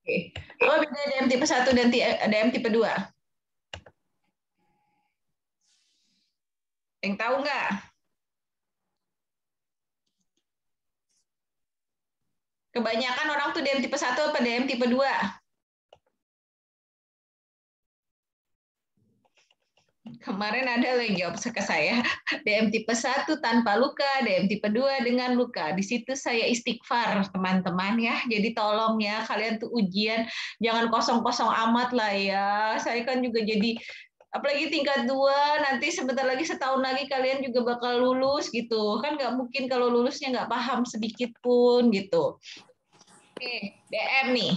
Oke. Apa beda DM tipe 1 dan DM tipe 2? Yang tahu nggak? Kebanyakan orang tuh DM tipe 1 apa DM tipe 2? Kemarin ada yang jawab ke saya, DM tipe 1 tanpa luka, DM tipe 2 dengan luka. Di situ saya istighfar, teman-teman ya. Jadi tolong ya, kalian tuh ujian jangan kosong-kosong amat lah ya. Saya kan juga jadi, apalagi tingkat 2, nanti sebentar lagi, setahun lagi kalian juga bakal lulus gitu. Kan nggak mungkin kalau lulusnya nggak paham sedikit pun gitu. Oke, DM nih.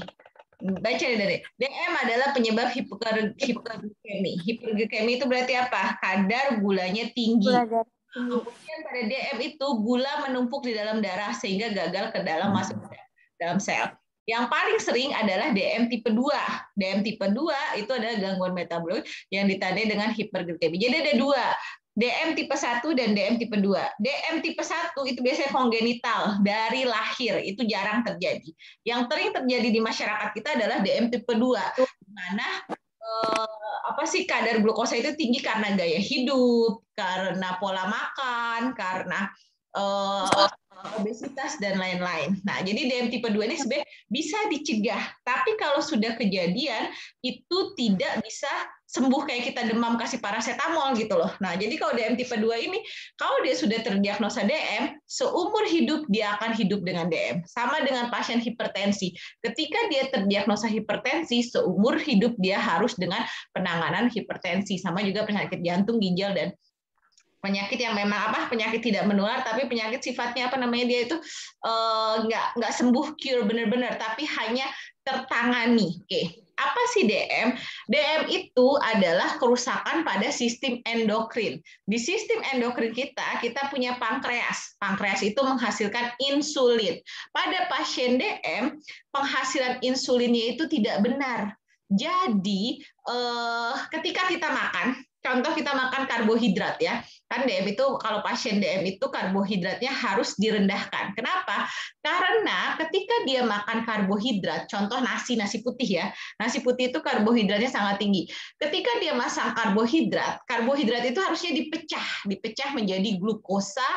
Baca dari DM adalah penyebab hiperglikemi. Hiperglikemi itu berarti apa? Kadar gulanya tinggi. Gula darah tinggi. Kemudian pada DM itu gula menumpuk di dalam darah sehingga gagal ke dalam masuk ke dalam sel. Yang paling sering adalah DM tipe 2. DM tipe 2 itu adalah gangguan metabolik yang ditandai dengan hiperglikemi. Jadi ada dua, DM tipe 1 dan DM tipe 2. DM tipe 1 itu biasanya kongenital, dari lahir, itu jarang terjadi. Yang sering terjadi di masyarakat kita adalah DM tipe 2, di mana apa sih, kadar glukosa itu tinggi karena gaya hidup, karena pola makan, karena obesitas dan lain-lain. Nah, jadi DM tipe 2 ini sebenarnya bisa dicegah, tapi kalau sudah kejadian itu tidak bisa sembuh kayak kita demam kasih paracetamol gitu loh. Nah, jadi kalau DM tipe 2 ini, kalau dia sudah terdiagnosa DM, seumur hidup dia akan hidup dengan DM. Sama dengan pasien hipertensi. Ketika dia terdiagnosa hipertensi, seumur hidup dia harus dengan penanganan hipertensi. Sama juga penyakit jantung, ginjal, dan penyakit yang memang apa, penyakit tidak menular, tapi penyakit sifatnya apa namanya, dia itu nggak sembuh cure benar-benar, tapi hanya tertangani. Oke, apa sih DM? DM itu adalah kerusakan pada sistem endokrin. Di sistem endokrin kita punya pankreas. Pankreas itu menghasilkan insulin. Pada pasien DM, penghasilan insulinnya itu tidak benar. Jadi ketika kita makan, contoh kita makan karbohidrat ya, kan DM itu, kalau pasien DM itu karbohidratnya harus direndahkan. Kenapa? Karena ketika dia makan karbohidrat, contoh nasi putih ya, nasi putih itu karbohidratnya sangat tinggi. Ketika dia masang karbohidrat, karbohidrat itu harusnya dipecah menjadi glukosa,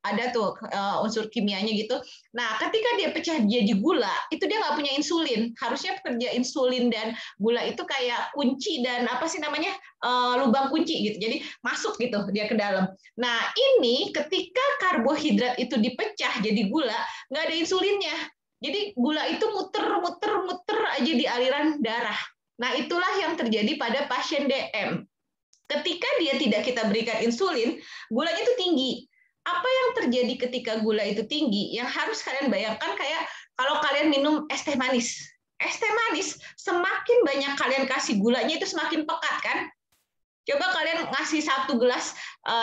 ada tuh unsur kimianya gitu. Nah, ketika dia pecah jadi gula, itu dia nggak punya insulin. Harusnya kerja insulin dan gula itu kayak kunci dan apa sih namanya, lubang kunci gitu. Jadi masuk gitu dia ke dalam. Nah, ini ketika karbohidrat itu dipecah jadi gula, nggak ada insulinnya. Jadi gula itu muter aja di aliran darah. Nah, itulah yang terjadi pada pasien DM. Ketika dia tidak kita berikan insulin, gulanya itu tinggi. Apa yang terjadi ketika gula itu tinggi? Yang harus kalian bayangkan kayak kalau kalian minum es teh manis. Es teh manis, semakin banyak kalian kasih gulanya itu semakin pekat kan? Coba kalian ngasih satu gelas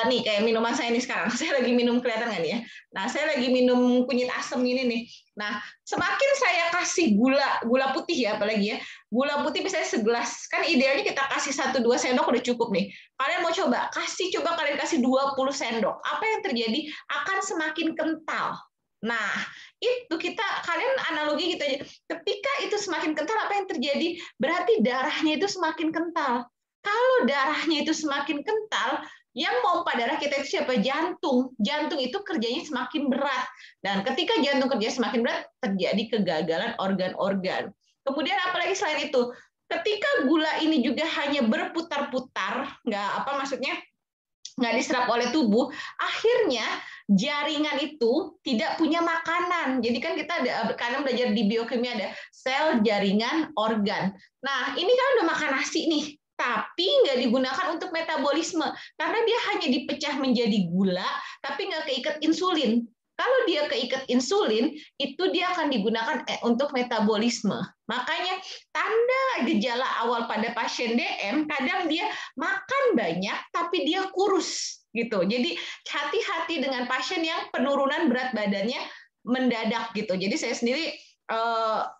nih, kayak minuman saya ini sekarang. Saya lagi minum, kelihatan nggak nih ya? Nah, saya lagi minum kunyit asam ini nih. Nah, semakin saya kasih gula putih ya, apalagi ya, gula putih misalnya segelas, kan idealnya kita kasih 1-2 sendok udah cukup nih. Kalian mau coba kalian kasih 20 sendok. Apa yang terjadi? Akan semakin kental. Nah, itu kalian analogi gitu aja. Ketika itu semakin kental, apa yang terjadi? Berarti darahnya itu semakin kental. Kalau darahnya itu semakin kental, yang pompa darah kita itu siapa? Jantung. Jantung itu kerjanya semakin berat. Dan ketika jantung kerja semakin berat, terjadi kegagalan organ-organ. Kemudian apalagi selain itu, ketika gula ini juga hanya berputar-putar, nggak diserap oleh tubuh, akhirnya jaringan itu tidak punya makanan. Jadi kan kita kadang belajar di biokimia ada sel, jaringan, organ. Nah, ini kan udah makan nasi nih, tapi nggak digunakan untuk metabolisme karena dia hanya dipecah menjadi gula, tapi nggak keikat insulin. Kalau dia keikat insulin, itu dia akan digunakan untuk metabolisme. Makanya tanda gejala awal pada pasien DM, kadang dia makan banyak tapi dia kurus gitu. Jadi hati-hati dengan pasien yang penurunan berat badannya mendadak gitu. Jadi saya sendiri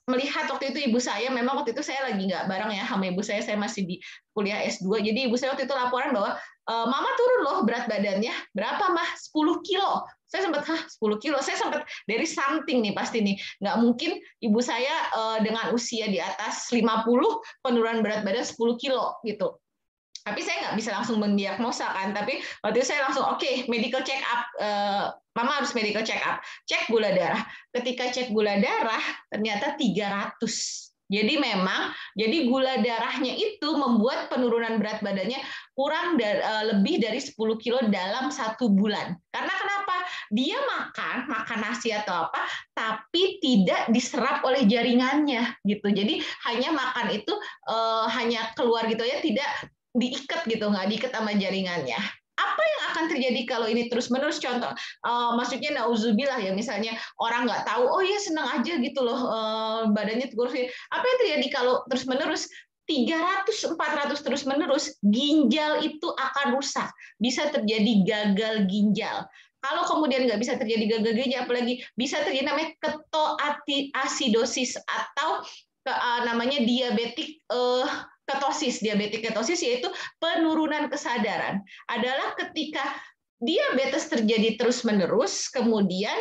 melihat waktu itu ibu saya, memang waktu itu saya lagi nggak bareng ya sama ibu saya masih di kuliah S2. Jadi ibu saya waktu itu laporan bahwa mama turun loh berat badannya. Berapa mah? 10 kilo. Saya sempat, 10 kilo. Saya sempat dari something nih pasti nih. Nggak mungkin ibu saya dengan usia di atas 50 penurunan berat badan 10 kilo gitu. Tapi saya nggak bisa langsung mendiagnosa kan. Tapi waktu itu saya langsung medical check up. Mama harus medical check up. Cek gula darah. Ketika cek gula darah ternyata 300. Jadi memang, jadi gula darahnya itu membuat penurunan berat badannya kurang lebih dari 10 kilo dalam 1 bulan. Karena kenapa? Dia makan nasi atau apa, tapi tidak diserap oleh jaringannya gitu. Jadi hanya makan itu hanya keluar gitu ya, tidak diikat gitu, nggak diikat sama jaringannya. Apa yang akan terjadi kalau ini terus-menerus? Contoh, maksudnya nauzubillah ya, misalnya orang nggak tahu, oh ya senang aja gitu loh, badannya kurus. Apa yang terjadi kalau terus-menerus 300-400 terus-menerus, ginjal itu akan rusak. Bisa terjadi gagal ginjal. Kalau kemudian nggak bisa terjadi gagal ginjal, apalagi bisa terjadi namanya ketoasidosis atau namanya diabetik ketosis. Diabetik ketosis yaitu penurunan kesadaran. Adalah ketika diabetes terjadi terus-menerus, kemudian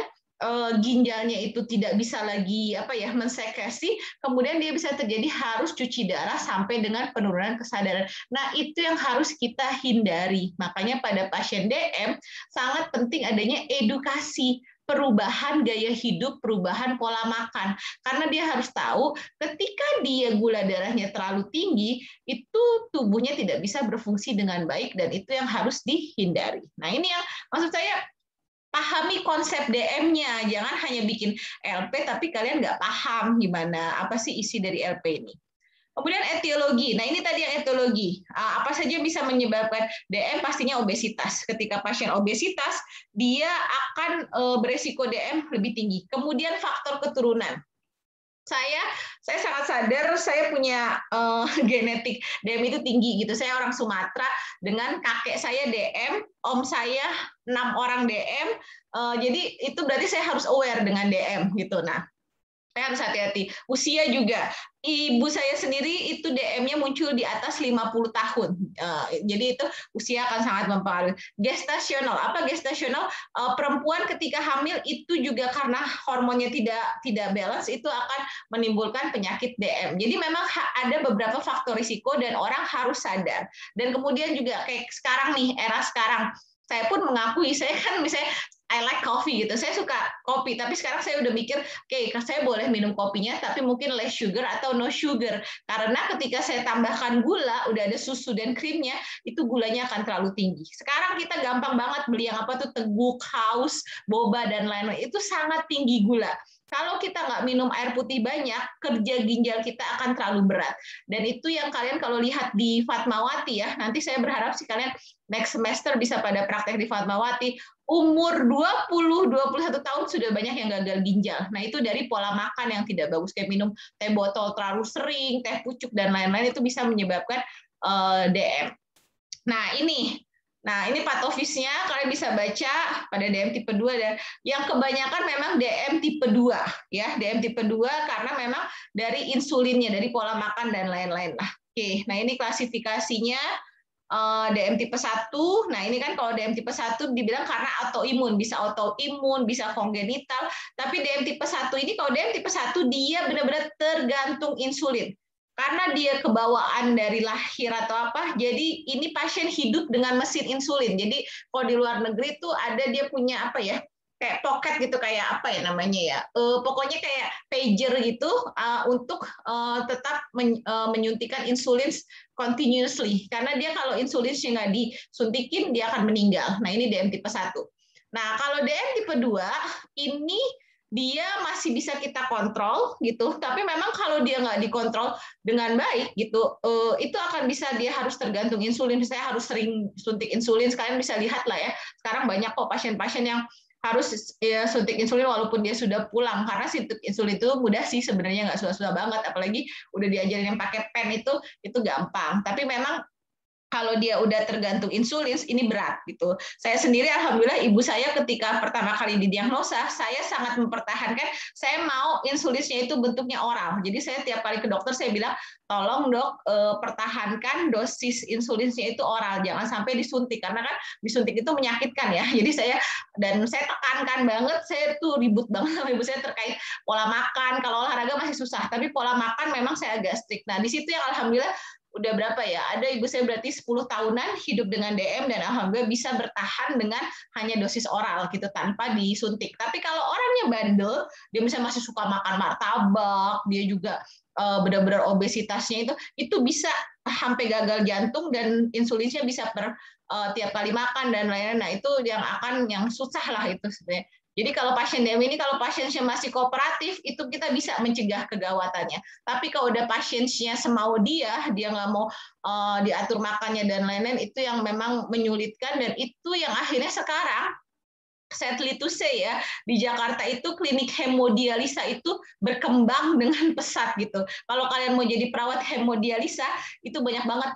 ginjalnya itu tidak bisa lagi mensekresi, kemudian dia bisa terjadi harus cuci darah sampai dengan penurunan kesadaran. Nah, itu yang harus kita hindari. Makanya pada pasien DM sangat penting adanya edukasi, perubahan gaya hidup, perubahan pola makan. Karena dia harus tahu ketika dia gula darahnya terlalu tinggi, itu tubuhnya tidak bisa berfungsi dengan baik dan itu yang harus dihindari. Nah, ini yang maksud saya, pahami konsep DM-nya. Jangan hanya bikin LP tapi kalian nggak paham gimana apa sih isi dari LP ini. Kemudian etiologi. Nah, ini tadi yang etiologi. Apa saja bisa menyebabkan DM? Pastinya obesitas. Ketika pasien obesitas, dia akan beresiko DM lebih tinggi. Kemudian faktor keturunan. Saya sangat sadar saya punya genetik DM itu tinggi gitu. Saya orang Sumatera, dengan kakek saya DM, om saya 6 orang DM. Jadi itu berarti saya harus aware dengan DM gitu. Nah, saya harus hati-hati. Usia juga. Ibu saya sendiri itu DM-nya muncul di atas 50 tahun. Jadi itu usia akan sangat mempengaruhi. Gestasional. Apa gestasional? Perempuan ketika hamil itu juga karena hormonnya tidak balance, itu akan menimbulkan penyakit DM. Jadi memang ada beberapa faktor risiko dan orang harus sadar. Dan kemudian juga kayak sekarang nih, era sekarang, saya pun mengakui, saya kan misalnya I like coffee gitu. Saya suka kopi, tapi sekarang saya udah mikir, saya boleh minum kopinya, tapi mungkin less sugar atau no sugar. Karena ketika saya tambahkan gula, udah ada susu dan krimnya, itu gulanya akan terlalu tinggi. Sekarang kita gampang banget beli yang apa tuh teguk, haus, boba dan lain-lain. Itu sangat tinggi gula. Kalau kita nggak minum air putih banyak, kerja ginjal kita akan terlalu berat. Dan itu yang kalian kalau lihat di Fatmawati ya, nanti saya berharap sih kalian next semester bisa pada praktek di Fatmawati, umur 20-21 tahun sudah banyak yang gagal ginjal. Nah, itu dari pola makan yang tidak bagus, kayak minum teh botol terlalu sering, teh pucuk, dan lain-lain, itu bisa menyebabkan DM. Nah, ini patofisnya, kalian bisa baca pada DM tipe 2, dan yang kebanyakan memang DM tipe 2 ya, DM tipe 2 karena memang dari insulinnya, dari pola makan dan lain-lain. Nah ini klasifikasinya. DM tipe 1, nah ini kan kalau DM tipe 1 dibilang karena autoimun, bisa kongenital, tapi DM tipe 1 ini, kalau DM tipe 1 dia benar-benar tergantung insulin. Karena dia kebawaan dari lahir atau apa, jadi ini pasien hidup dengan mesin insulin. Jadi kalau di luar negeri tuh ada dia punya kayak pocket gitu, kayak apa ya namanya ya, pokoknya kayak pager gitu, untuk tetap menyuntikkan insulin continuously, karena dia kalau insulinnya nggak disuntikin dia akan meninggal. Nah ini DM tipe 1. Nah kalau DM tipe 2 ini dia masih bisa kita kontrol gitu, tapi memang kalau dia nggak dikontrol dengan baik gitu, itu akan bisa dia harus tergantung insulin. Saya harus sering suntik insulin. Kalian bisa lihat lah ya, sekarang banyak kok pasien-pasien yang harus suntik insulin walaupun dia sudah pulang, karena suntik insulin itu mudah sih sebenarnya, nggak susah-susah banget, apalagi udah diajarin yang pakai pen itu gampang. Tapi memang kalau dia udah tergantung insulin, ini berat gitu. Saya sendiri, alhamdulillah, ibu saya ketika pertama kali didiagnosa, saya sangat mempertahankan, saya mau insulinnya itu bentuknya oral. Jadi saya tiap kali ke dokter, saya bilang, tolong dok, pertahankan dosis insulinnya itu oral, jangan sampai disuntik, karena kan disuntik itu menyakitkan ya. Jadi saya tekankan banget, saya tuh ribut banget sama ibu saya terkait pola makan. Kalau olahraga masih susah, tapi pola makan memang saya agak strict. Nah di situ yang alhamdulillah udah berapa ya, ada ibu saya berarti 10 tahunan hidup dengan DM dan alhamdulillah bisa bertahan dengan hanya dosis oral gitu tanpa disuntik. Tapi kalau orangnya bandel, dia misalnya masih suka makan martabak, dia juga benar-benar obesitasnya itu bisa sampai gagal jantung dan insulinnya bisa tiap kali makan dan lain-lain. Nah itu yang susah lah itu sebenarnya. Jadi kalau pasien DM ini, kalau pasiennya masih kooperatif, itu kita bisa mencegah kegawatannya. Tapi kalau udah pasiennya semau dia nggak mau diatur makannya dan lain-lain, itu yang memang menyulitkan, dan itu yang akhirnya sekarang sadly to say ya, di Jakarta itu klinik hemodialisa itu berkembang dengan pesat gitu. Kalau kalian mau jadi perawat hemodialisa, itu banyak banget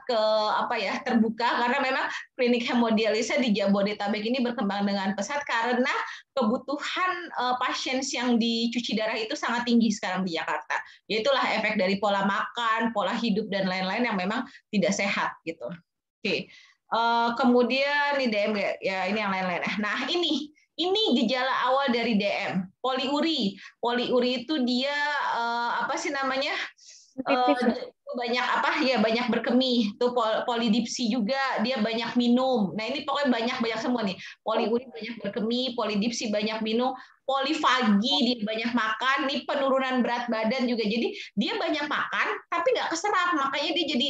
terbuka, karena memang klinik hemodialisa di Jabodetabek ini berkembang dengan pesat karena kebutuhan pasien yang dicuci darah itu sangat tinggi sekarang di Jakarta. Itulah efek dari pola makan, pola hidup dan lain-lain yang memang tidak sehat gitu. Oke. Kemudian ini DM ya, ini yang lain-lain. Nah, ini gejala awal dari DM, poliuri. Poliuri itu dia banyak berkemih. Tuh polidipsi juga dia banyak minum. Nah, ini pokoknya banyak semua nih. Poliuri banyak berkemih, polidipsi banyak minum, polifagi dia banyak makan, nih penurunan berat badan juga. Jadi dia banyak makan tapi nggak keserap, makanya dia jadi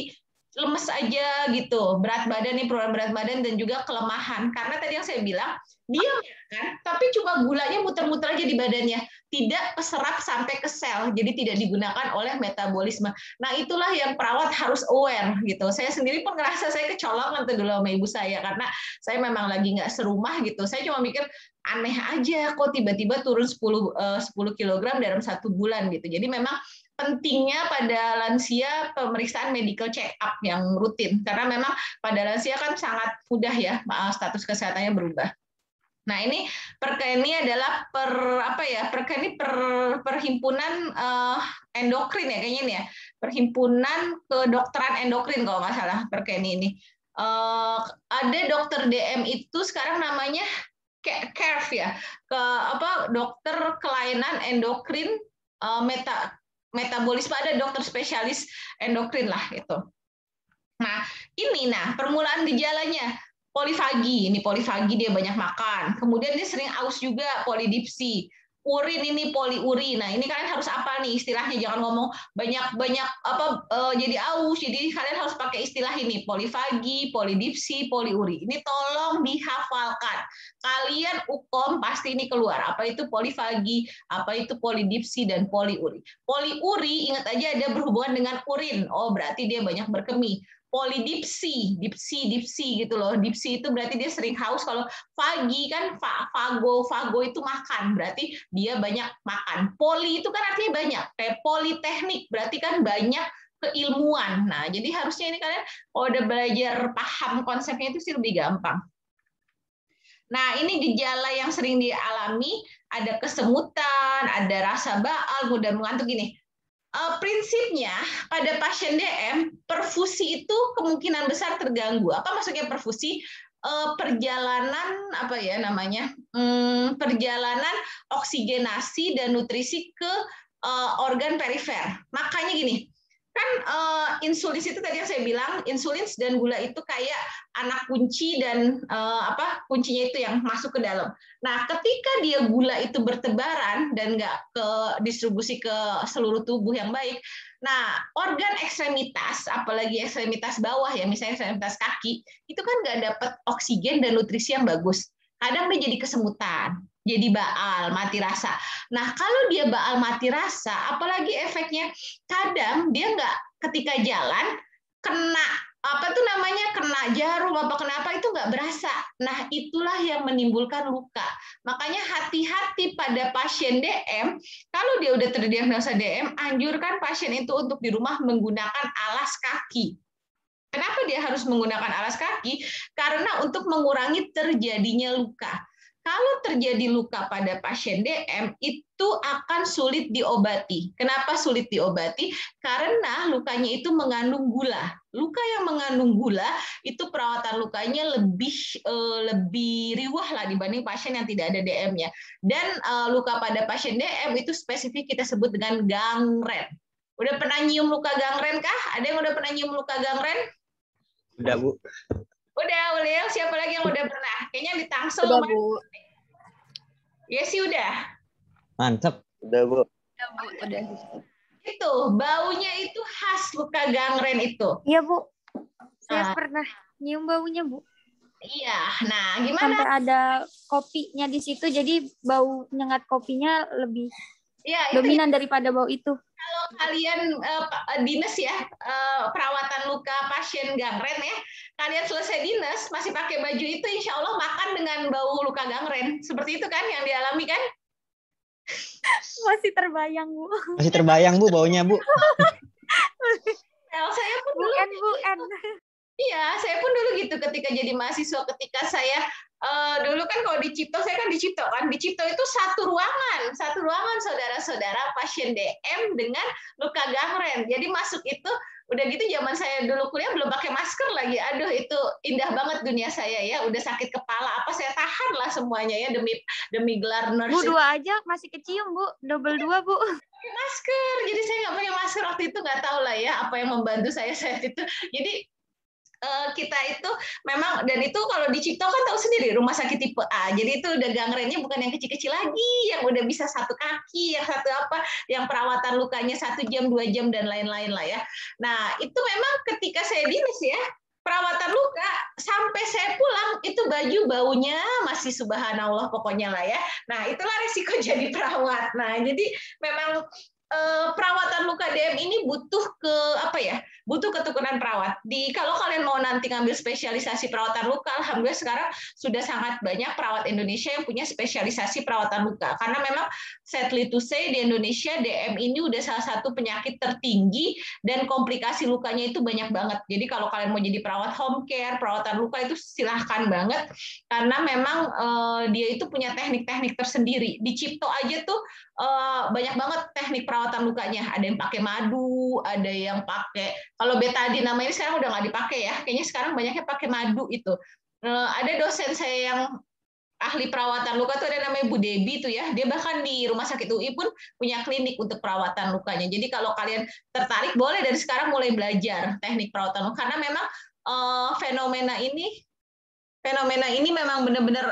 lemes aja gitu, berat badan nih, penurunan berat badan dan juga kelemahan. Karena tadi yang saya bilang, dia makan tapi cuma gulanya muter-muter aja di badannya, tidak keserap sampai ke sel, jadi tidak digunakan oleh metabolisme. Nah itulah yang perawat harus aware gitu. Saya sendiri pun ngerasa saya kecolongan tuh dulu sama ibu saya, karena saya memang lagi nggak serumah gitu. Saya cuma mikir aneh aja kok tiba-tiba turun 10 kilogram dalam 1 bulan gitu. Jadi memang pentingnya pada lansia pemeriksaan medical check up yang rutin, karena memang pada lansia kan sangat mudah ya status kesehatannya berubah. Nah ini ini adalah perhimpunan endokrin ya kayaknya nih ya, perhimpunan kedokteran endokrin kalau nggak salah ini. Ada dokter DM itu sekarang namanya CARE ya, dokter kelainan endokrin metabolisme, ada dokter spesialis endokrin lah itu. Nah, permulaan gejalanya polifagi. Ini polifagi dia banyak makan. Kemudian dia sering aus juga, polidipsi. Urin ini poliuri. Nah, ini kalian harus apa nih istilahnya, jangan ngomong banyak jadi aus. Jadi kalian harus pakai istilah ini, polifagi, polidipsi, poliuri. Ini tolong dihafalkan. Kalian UKOM pasti ini keluar. Apa itu polifagi, apa itu polidipsi dan poliuri. Poliuri ingat aja ada berhubungan dengan urin. Oh, berarti dia banyak berkemih. Polidipsi, dipsi gitu loh. Dipsi itu berarti dia sering haus. Kalau fagi kan fago itu makan, berarti dia banyak makan. Poli itu kan artinya banyak. Kayak politeknik berarti kan banyak keilmuan. Nah, jadi harusnya ini kalian kalau udah belajar paham konsepnya itu sih lebih gampang. Nah, ini gejala yang sering dialami, ada kesemutan, ada rasa baal, mudah mengantuk gini. Prinsipnya pada pasien DM perfusi itu kemungkinan besar terganggu. Apa maksudnya perfusi? Perjalanan perjalanan oksigenasi dan nutrisi ke organ perifer. Makanya gini, kan insulin itu tadi yang saya bilang, insulin dan gula itu kayak anak kunci dan kuncinya itu yang masuk ke dalam. Nah, ketika dia gula itu bertebaran dan nggak ke distribusi ke seluruh tubuh yang baik, nah organ ekstremitas, apalagi ekstremitas bawah ya, misalnya ekstremitas kaki, itu kan nggak dapat oksigen dan nutrisi yang bagus. Kadang dia jadi kesemutan, jadi baal, mati rasa. Nah, kalau dia baal mati rasa, apalagi efeknya, kadang dia nggak ketika jalan kena kena jarum kenapa itu nggak berasa. Nah, itulah yang menimbulkan luka. Makanya hati-hati pada pasien DM. Kalau dia udah terdiagnosa DM, anjurkan pasien itu untuk di rumah menggunakan alas kaki. Kenapa dia harus menggunakan alas kaki? Karena untuk mengurangi terjadinya luka. Kalau terjadi luka pada pasien DM, itu akan sulit diobati. Kenapa sulit diobati? Karena lukanya itu mengandung gula. Luka yang mengandung gula itu perawatan lukanya lebih riwah lah dibanding pasien yang tidak ada DM-nya. Dan luka pada pasien DM itu spesifik kita sebut dengan gangren. Udah pernah nyium luka gangren kah? Ada yang udah pernah nyium luka gangren? Udah, Bu. Udah, Ulil. Siapa lagi yang udah pernah? Kayaknya di Tangsel. Udah, Bu. Ya sih udah. Mantap. Udah, Bu. Udah, Bu. Udah. Itu, baunya itu khas luka gangren itu. Iya, Bu. Saya pernah nyium baunya, Bu. Iya, nah gimana? Sampai ada kopinya di situ, jadi bau nyengat kopinya lebih dominan daripada bau itu. Kalau kalian dinas ya, perawatan luka pasien gangren ya, kalian selesai dinas masih pakai baju itu, insya Allah makan dengan bau luka gangren. Seperti itu kan yang dialami kan? Masih terbayang, Bu. Masih terbayang, Bu, baunya, Bu. Saya pun dulu Bu. Iya, saya pun dulu gitu ketika jadi mahasiswa, ketika saya dulu kan kalau di Cipto, saya kan di Cipto kan, di Cipto itu satu ruangan saudara-saudara pasien DM dengan luka gangren. Jadi masuk itu udah gitu zaman saya dulu kuliah belum pakai masker lagi. Aduh itu indah banget dunia saya ya. Udah sakit kepala apa saya tahan lah semuanya ya demi gelar nurse. Bu, 2 aja masih kecium, Bu. Double 2, Bu. Masker. Jadi saya nggak pakai masker waktu itu, nggak tahu lah ya apa yang membantu saya saat itu. Jadi kita itu memang, dan itu kalau di Cipto kan tahu sendiri rumah sakit tipe A, jadi itu udah gangrennya bukan yang kecil-kecil lagi, yang udah bisa 1 kaki, yang 1 apa, yang perawatan lukanya 1 jam 2 jam dan lain-lain lah ya. Nah itu memang ketika saya dinas ya, perawatan luka sampai saya pulang itu baju baunya masih subhanallah pokoknya lah ya. Nah itulah resiko jadi perawat. Nah jadi memang perawatan luka DM ini butuh butuh ketekunan perawat. Kalau kalian mau nanti ngambil spesialisasi perawatan luka, alhamdulillah sekarang sudah sangat banyak perawat Indonesia yang punya spesialisasi perawatan luka. Karena memang sadly to say di Indonesia DM ini udah salah satu penyakit tertinggi dan komplikasi lukanya itu banyak banget. Jadi kalau kalian mau jadi perawat home care, perawatan luka itu silahkan banget karena memang dia itu punya teknik-teknik tersendiri. Di Cipto aja tuh banyak banget teknik perawatan lukanya. Ada yang pakai madu, ada yang pakai, kalau betadine namanya sekarang udah nggak dipakai ya. Kayaknya sekarang banyaknya pakai madu itu. Ada dosen saya yang ahli perawatan luka tuh ada namanya Bu Debi tuh ya. Dia bahkan di Rumah Sakit UI pun punya klinik untuk perawatan lukanya. Jadi kalau kalian tertarik boleh dari sekarang mulai belajar teknik perawatan luka karena memang fenomena ini memang benar-benar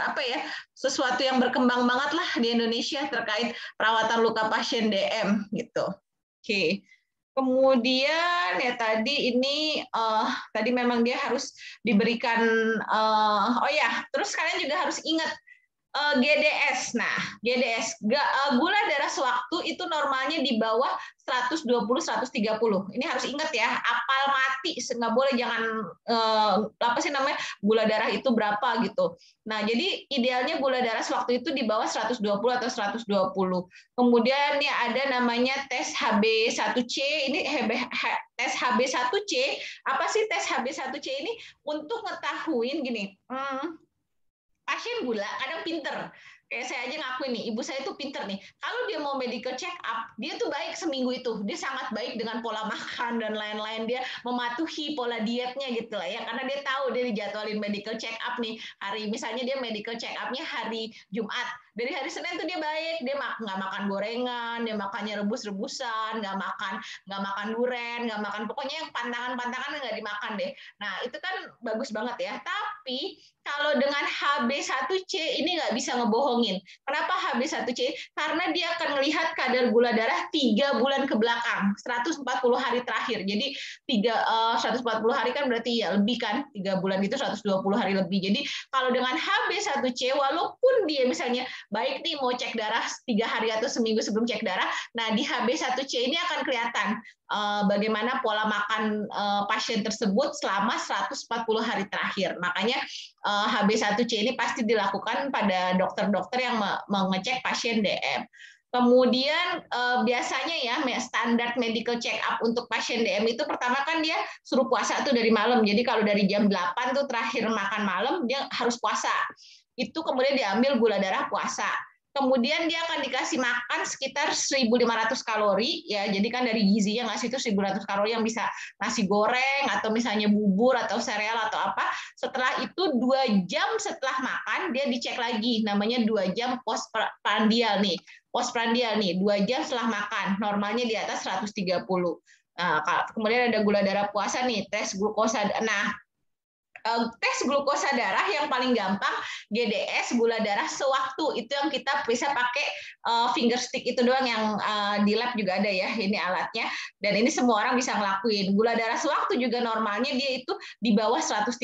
sesuatu yang berkembang banget lah di Indonesia terkait perawatan luka pasien DM gitu. Oke. Kemudian ya tadi ini tadi memang dia harus diberikan terus kalian juga harus ingat GDS. Nah, GDS gula darah sewaktu itu normalnya di bawah 120-130. Ini harus ingat ya, apal mati, nggak boleh jangan gula darah itu berapa gitu. Nah, jadi idealnya gula darah sewaktu itu di bawah 120 atau 120. Kemudian nih ada namanya tes HB1C. Ini tes HB1C. Apa sih tes HB1C ini? Untuk ngetahuin gini. Pasien gula kadang pinter. Kayak saya aja ngakuin nih, ibu saya tuh pinter nih. Kalau dia mau medical check up, dia tuh baik seminggu itu. Dia sangat baik dengan pola makan dan lain-lain. Dia mematuhi pola dietnya gitu lah ya. Karena dia tahu dia dijadwalin medical check up nih. Misalnya dia medical check up-nya hari Jumat. Dari hari Senin tuh dia baik. Dia nggak makan gorengan, dia makannya rebus-rebusan, nggak makan duren, nggak makan, pokoknya yang pantangan-pantangan nggak dimakan deh. Nah itu kan bagus banget ya. Tapi kalau dengan HB1C ini nggak bisa ngebohongin. Kenapa HB1C? Karena dia akan melihat kadar gula darah 3 bulan ke belakang, 140 hari terakhir. Jadi 140 hari kan berarti ya lebih kan, 3 bulan itu 120 hari lebih. Jadi kalau dengan HB1C, walaupun dia misalnya baik nih mau cek darah 3 hari atau seminggu sebelum cek darah, nah di HB1C ini akan kelihatan bagaimana pola makan pasien tersebut selama 140 hari terakhir. Makanya HB1C ini pasti dilakukan pada dokter-dokter yang mengecek pasien DM. Kemudian biasanya ya standar medical check up untuk pasien DM itu pertama kan dia suruh puasa tuh dari malam. Jadi kalau dari jam 8 tuh terakhir makan malam dia harus puasa. Itu kemudian diambil gula darah puasa. Kemudian dia akan dikasih makan sekitar 1.500 kalori ya. Jadi kan dari gizinya ngasih itu 1.500 kalori yang bisa nasi goreng atau misalnya bubur atau sereal atau apa. Setelah itu 2 jam setelah makan dia dicek lagi, namanya 2 jam postprandial nih. Postprandial nih 2 jam setelah makan, normalnya di atas 130. Nah, kemudian ada gula darah puasa nih, tes glukosa. Nah, tes glukosa darah yang paling gampang GDS, gula darah sewaktu, itu yang kita bisa pakai finger stick itu doang, yang di lab juga ada ya ini alatnya, dan ini semua orang bisa ngelakuin. Gula darah sewaktu juga normalnya dia itu di bawah 130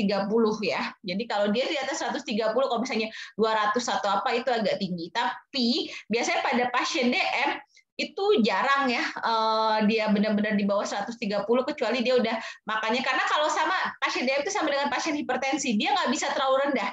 ya, jadi kalau dia di atas 130, kalau misalnya 200 atau apa itu agak tinggi, tapi biasanya pada pasien DM itu jarang ya dia benar-benar di bawah 130, kecuali dia udah makannya, karena kalau sama pasien DM itu sama dengan pasien hipertensi, dia nggak bisa terlalu rendah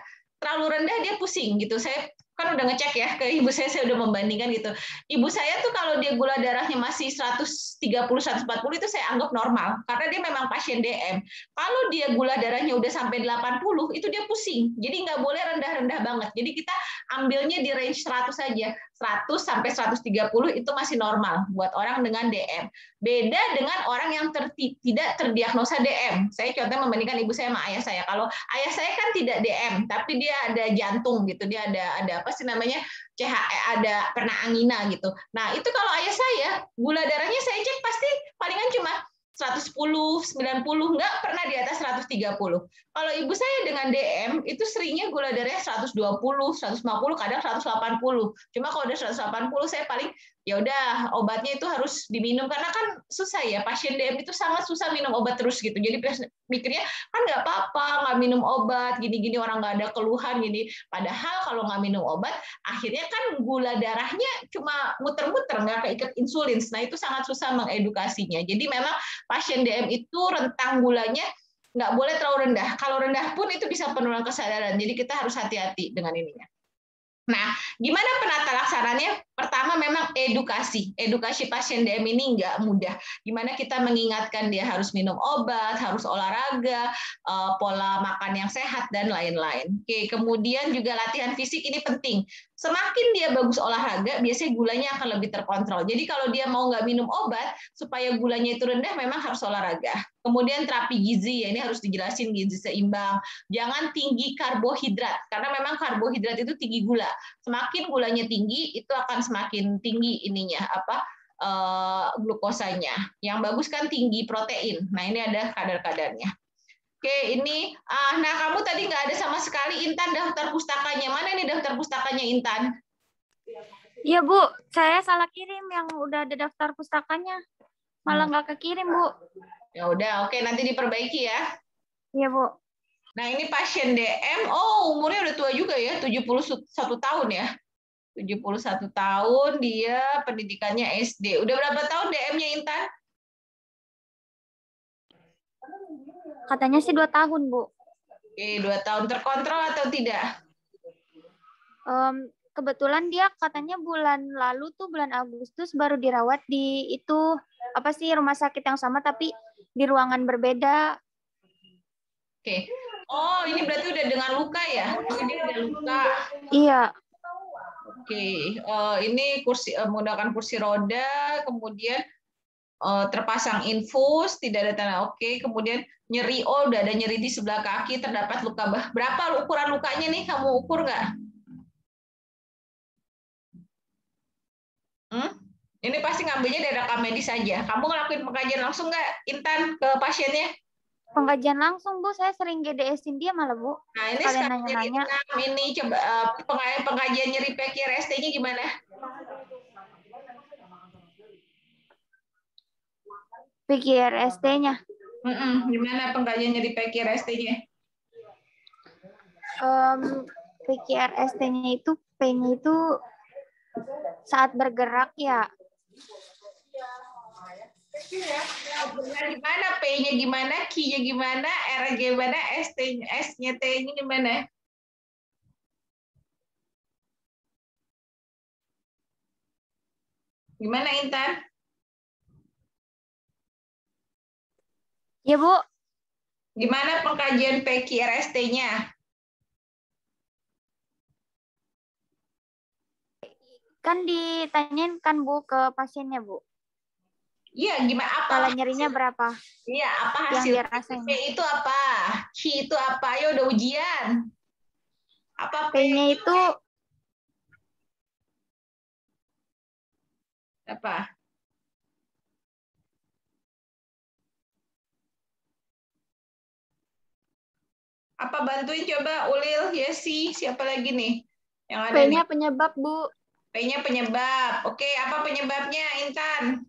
dia pusing gitu. Saya kan udah ngecek ya ke ibu saya udah membandingkan gitu. Ibu saya tuh kalau dia gula darahnya masih 130 140 itu saya anggap normal, karena dia memang pasien DM. Kalau dia gula darahnya udah sampai 80 itu dia pusing, jadi nggak boleh rendah-rendah banget. Jadi kita ambilnya di range 100 saja, 100 sampai 130 itu masih normal buat orang dengan DM. Beda dengan orang yang tidak terdiagnosa DM. Saya contohnya membandingkan ibu saya sama ayah saya. Kalau ayah saya kan tidak DM, tapi dia ada jantung gitu, dia ada apa sih namanya, CHE, ada pernah angina gitu. Nah itu kalau ayah saya gula darahnya saya cek pasti palingan cuma 110, 90, nggak pernah di atas 130. Kalau ibu saya dengan DM itu seringnya gula darahnya 120, 150, kadang 180. Cuma kalau udah 180 saya paling ya udah obatnya itu harus diminum, karena kan susah ya, pasien DM itu sangat susah minum obat terus gitu. Jadi mikirnya kan nggak apa-apa nggak minum obat, gini-gini orang nggak ada keluhan gini. Padahal kalau nggak minum obat akhirnya kan gula darahnya cuma muter-muter, nggak keikat insulin. Nah itu sangat susah mengedukasinya. Jadi memang pasien DM itu rentang gulanya nggak boleh terlalu rendah. Kalau rendah pun itu bisa penurunan kesadaran. Jadi kita harus hati-hati dengan ininya. Nah, gimana penata laksananya? Pertama memang edukasi. Edukasi pasien DM ini nggak mudah. Gimana kita mengingatkan dia harus minum obat, harus olahraga, pola makan yang sehat, dan lain-lain. Oke, kemudian juga latihan fisik ini penting. Semakin dia bagus olahraga, biasanya gulanya akan lebih terkontrol. Jadi kalau dia mau nggak minum obat, supaya gulanya itu rendah, memang harus olahraga. Kemudian terapi gizi, ya ini harus dijelasin gizi seimbang. Jangan tinggi karbohidrat, karena memang karbohidrat itu tinggi gula. Semakin gulanya tinggi, itu akan semakin tinggi ininya glukosanya. Yang bagus kan tinggi protein. Nah ini ada kadar-kadarnya. Oke, ini nah kamu tadi nggak ada sama sekali Intan daftar pustakanya. Mana ini daftar pustakanya Intan? Iya Bu, saya salah kirim yang udah ada daftar pustakanya. Malah nggak kekirim Bu. Ya udah, oke nanti diperbaiki ya. Iya Bu. Nah ini pasien DM, oh umurnya udah tua juga ya, 71 tahun ya. 71 tahun, dia pendidikannya SD. Udah berapa tahun DM-nya Intan? Katanya sih 2 tahun, Bu. Oke, 2 tahun. Terkontrol atau tidak? Kebetulan dia katanya bulan lalu tuh, bulan Agustus, baru dirawat di itu, apa sih, rumah sakit yang sama, tapi di ruangan berbeda. Oke. Oh, ini berarti udah dengan luka ya? Ini ada luka. Iya. Oke. Ini kursi, menggunakan kursi roda, kemudian terpasang infus, tidak ada tanda oke, kemudian nyeri, oh udah ada nyeri di sebelah kaki, terdapat luka. Berapa ukuran lukanya nih, kamu ukur nggak? Ini pasti ngambilnya dari rekam medis saja. Kamu ngelakuin pengkajian langsung nggak, Intan, ke pasiennya? Pengkajian langsung, Bu. Saya sering GDS-in dia malah, Bu. Nah, ini sekarang nanya-nanya. Ini coba pengkajian nyeri PQRST-nya gimana? PQRST-nya. Gimana pengkajian nyeri PQRST-nya? PQRST-nya itu P-nya itu saat bergerak ya. Gimana P-nya gimana, Q-nya gimana, R-nya gimana, S-nya T-nya gimana? Gimana Intan? Ya, Bu. Gimana pengkajian PQRST-nya? Kan ditanyain kan, Bu, ke pasiennya, Bu. Iya, gimana apa? Skala nyerinya berapa? Iya, apa Yang hasil dia rasain. P itu apa? Q itu apa? Ayo udah ujian. Apa P? P-nya itu Apa? Apa bantuin coba Ulil, Yesi, siapa lagi nih yang ada nih? P-nya penyebab, Bu. P-nya penyebab. Oke, apa penyebabnya Intan?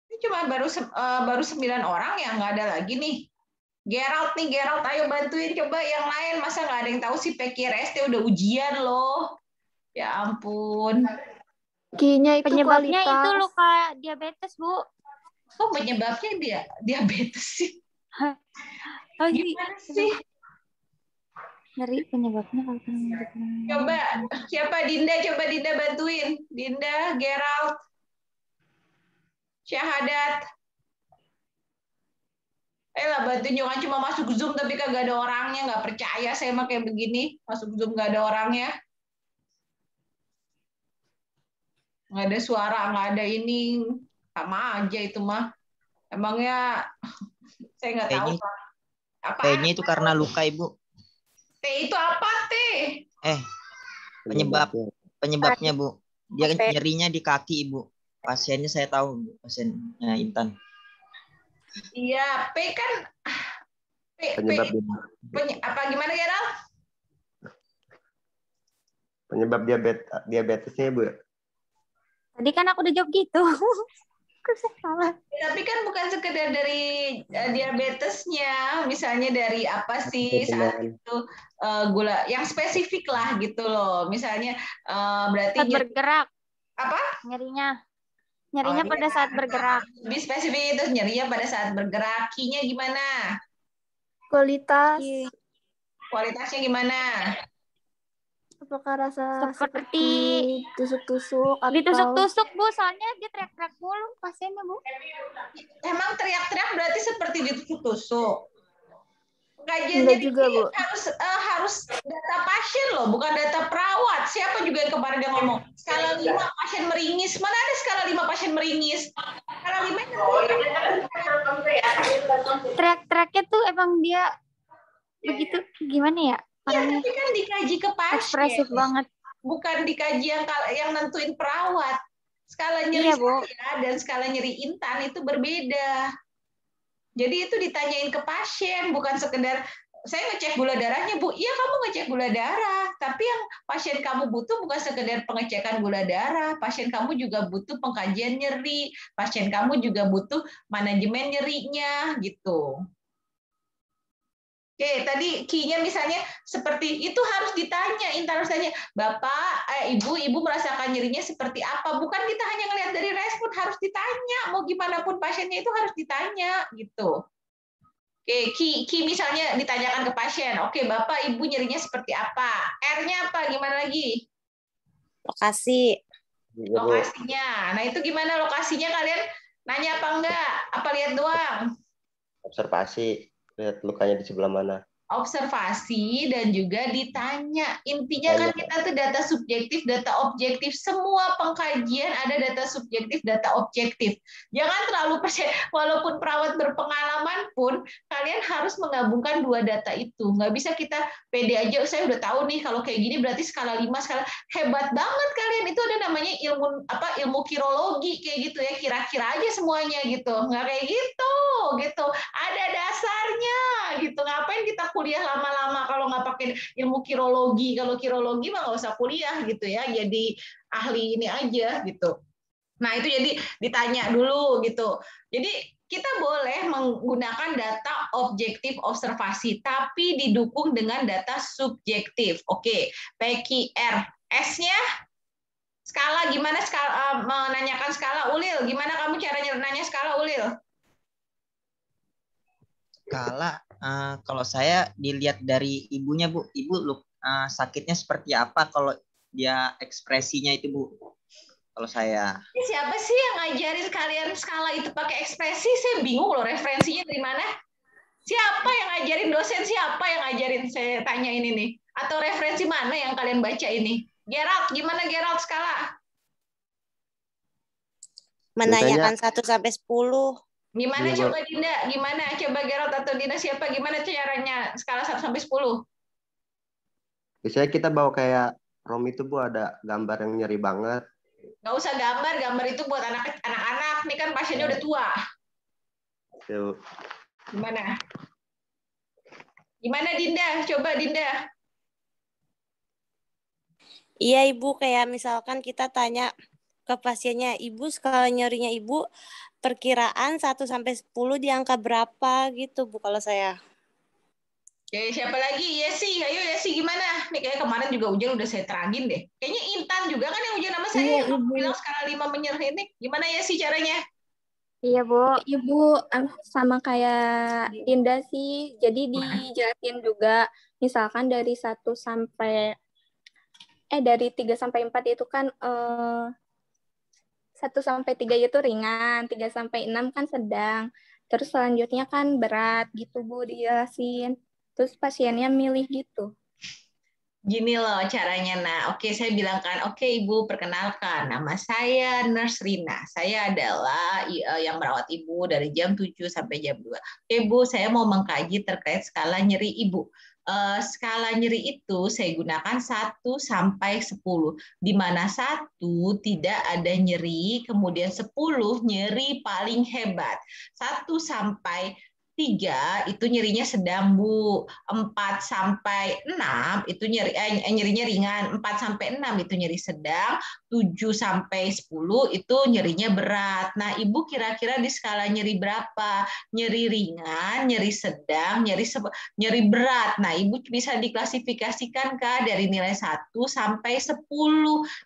Ini cuma baru 9 orang ya, nggak ada lagi nih. Gerald nih, Gerald, ayo bantuin coba yang lain. Masa nggak ada yang tahu sih PQRST udah ujian loh. Ya ampun. Q-nya itu penyebabnya kualitas. itu luka diabetes, Bu. Kok penyebabnya dia diabetes sih? Oh, Gimana sih? Dari penyebabnya kalau Coba, siapa Dinda? Coba Dinda bantuin. Dinda, Gerald, Syahadat. Lah bantuin, jangan cuma masuk Zoom tapi kagak ada orangnya. Nggak percaya saya mah kayak begini. Masuk Zoom nggak ada orangnya. Nggak ada suara, nggak ada ini. Sama aja itu mah. Emangnya saya nggak tahu. T-nya Apa? T-nya itu karena luka, Ibu. T itu apa, T? Penyebabnya, Bu. Dia P. nyerinya di kaki, Ibu. Pasiennya saya tahu, Bu. Pasiennya Intan. Iya, P kan Penyebab apa gimana Gerald? penyebab diabetesnya, Bu. Tadi kan aku udah jawab gitu. Kok saya salah? Tapi kan bukan sekedar dari diabetesnya, misalnya dari apa sih saat itu gula yang spesifik lah gitu loh. Misalnya berarti Saat bergerak. apa? Nyerinya Oh, pada saat bergerak. Lebih spesifik itu nyerinya pada saat bergerak. Q-nya gimana? Kualitas. Kualitasnya gimana? Apakah rasa Seperti tusuk-tusuk atau ditusuk-tusuk, Bu, soalnya dia teriak-teriak mulu pasiennya, Bu. Emang teriak-teriak berarti seperti ditusuk-tusuk. Kajiannya enggak juga, Bu? harus data pasien loh, bukan data perawat. Siapa juga yang kemarin dia ngomong skala 5 pasien meringis. Mana ada skala 5 pasien meringis? Skala 5 itu Teriak-teriaknya tuh emang dia begitu, gimana ya? ya, tapi kan dikaji ke pasien. Ekspresif banget. Bukan dikaji yang nentuin perawat. Skala nyeri Iya, Bu. saya dan skala nyeri Intan itu berbeda. Jadi itu ditanyain ke pasien, bukan sekedar saya ngecek gula darahnya, Bu. Iya, kamu ngecek gula darah. Tapi yang pasien kamu butuh bukan sekedar pengecekan gula darah. Pasien kamu juga butuh pengkajian nyeri. Pasien kamu juga butuh manajemen nyerinya, gitu. Oke, tadi Q-nya misalnya seperti itu harus ditanya, Intan harus tanya, Bapak, Ibu merasakan nyerinya seperti apa? Bukan kita hanya ngelihat dari respon, harus ditanya. Mau gimana pun pasiennya itu harus ditanya, gitu. Oke, Q misalnya ditanyakan ke pasien. Oke, Bapak, Ibu nyerinya seperti apa? R-nya apa? Gimana lagi? Lokasi. Lokasinya. Nah, itu gimana lokasinya kalian nanya apa enggak? Apa lihat doang? Observasi, lihat lukanya di sebelah mana. Observasi dan juga ditanya. Intinya kan kita tuh data subjektif, data objektif. Semua pengkajian ada data subjektif, data objektif. Jangan terlalu percaya. Walaupun perawat berpengalaman pun, kalian harus menggabungkan dua data itu. Nggak bisa kita pede aja, saya udah tahu nih kalau kayak gini berarti skala 5, skala hebat banget kalian. Itu ada namanya ilmu kirologi kayak gitu ya. Kira-kira aja semuanya gitu. Nggak kayak gitu. Ada dasarnya gitu. Ngapain kita kuliah lama-lama kalau nggak pakai ilmu kirologi? Kalau kirologi mah nggak usah kuliah gitu ya, jadi ahli ini aja gitu. Nah itu jadi ditanya dulu gitu. Jadi kita boleh menggunakan data objektif observasi, tapi didukung dengan data subjektif. Oke, PQR. S-nya skala gimana? Menanyakan skala, Ulil. Gimana kamu cara nanya skala, Ulil? Skala Kalau saya dilihat dari ibunya, Bu. Sakitnya seperti apa kalau dia ekspresinya itu, Bu? Kalau saya. Siapa sih yang ngajarin kalian skala itu pakai ekspresi? Saya bingung loh referensinya dari mana. Siapa yang ngajarin, dosen siapa yang ngajarin, saya tanya ini nih. Atau referensi mana yang kalian baca ini? Gerald, gimana Gerald skala? Menanyakan 1 sampai 10. Gimana Gini, Bu. coba Dinda? Gimana coba Gerald atau Dinda siapa? Gimana caranya skala 1 sampai 10? Biasanya kita bawa kayak ROM itu, Bu, ada gambar yang nyeri banget. Nggak usah gambar itu buat anak-anak. Nih kan pasiennya udah tua. Tuh. Gimana? Gimana Dinda? Coba Dinda. Iya Ibu, kayak misalkan kita tanya ke pasiennya, Ibu skala nyerinya Ibu perkiraan 1 sampai 10 di angka berapa gitu Bu kalau saya. Oke, siapa lagi? Yesi, ayo Yesi gimana? Nih kayak kemarin juga ujian udah saya terangin deh. Kayaknya Intan juga kan yang ujian sama saya. Iya, Yang Ibu. bilang skala 5 menyerah ini. Gimana Yesi caranya? Iya, Bu. Ibu sama kayak Dinda sih. Jadi dijelasin juga misalkan dari 3 sampai 4 itu kan 1 sampai 3 itu ringan, 3 sampai 6 kan sedang. Terus selanjutnya kan berat gitu Bu dijelasin. Terus pasiennya milih gitu. Gini loh caranya. Nah, oke saya bilangkan, oke Ibu perkenalkan, nama saya Nurse Rina. Saya adalah yang merawat Ibu dari jam 7 sampai jam 2. Oke Bu, saya mau mengkaji terkait skala nyeri Ibu. Skala nyeri itu saya gunakan 1 sampai 10, di mana 1 tidak ada nyeri, kemudian 10 nyeri paling hebat. 1 sampai 3 itu nyerinya sedang Bu, 4 sampai 6 itu nyerinya ringan, 4 sampai 6 itu nyeri sedang, 7 sampai 10 itu nyerinya berat. Nah, Ibu kira-kira di skala nyeri berapa? Nyeri ringan, nyeri sedang, nyeri berat. Nah, Ibu bisa diklasifikasikan Kak dari nilai 1 sampai 10.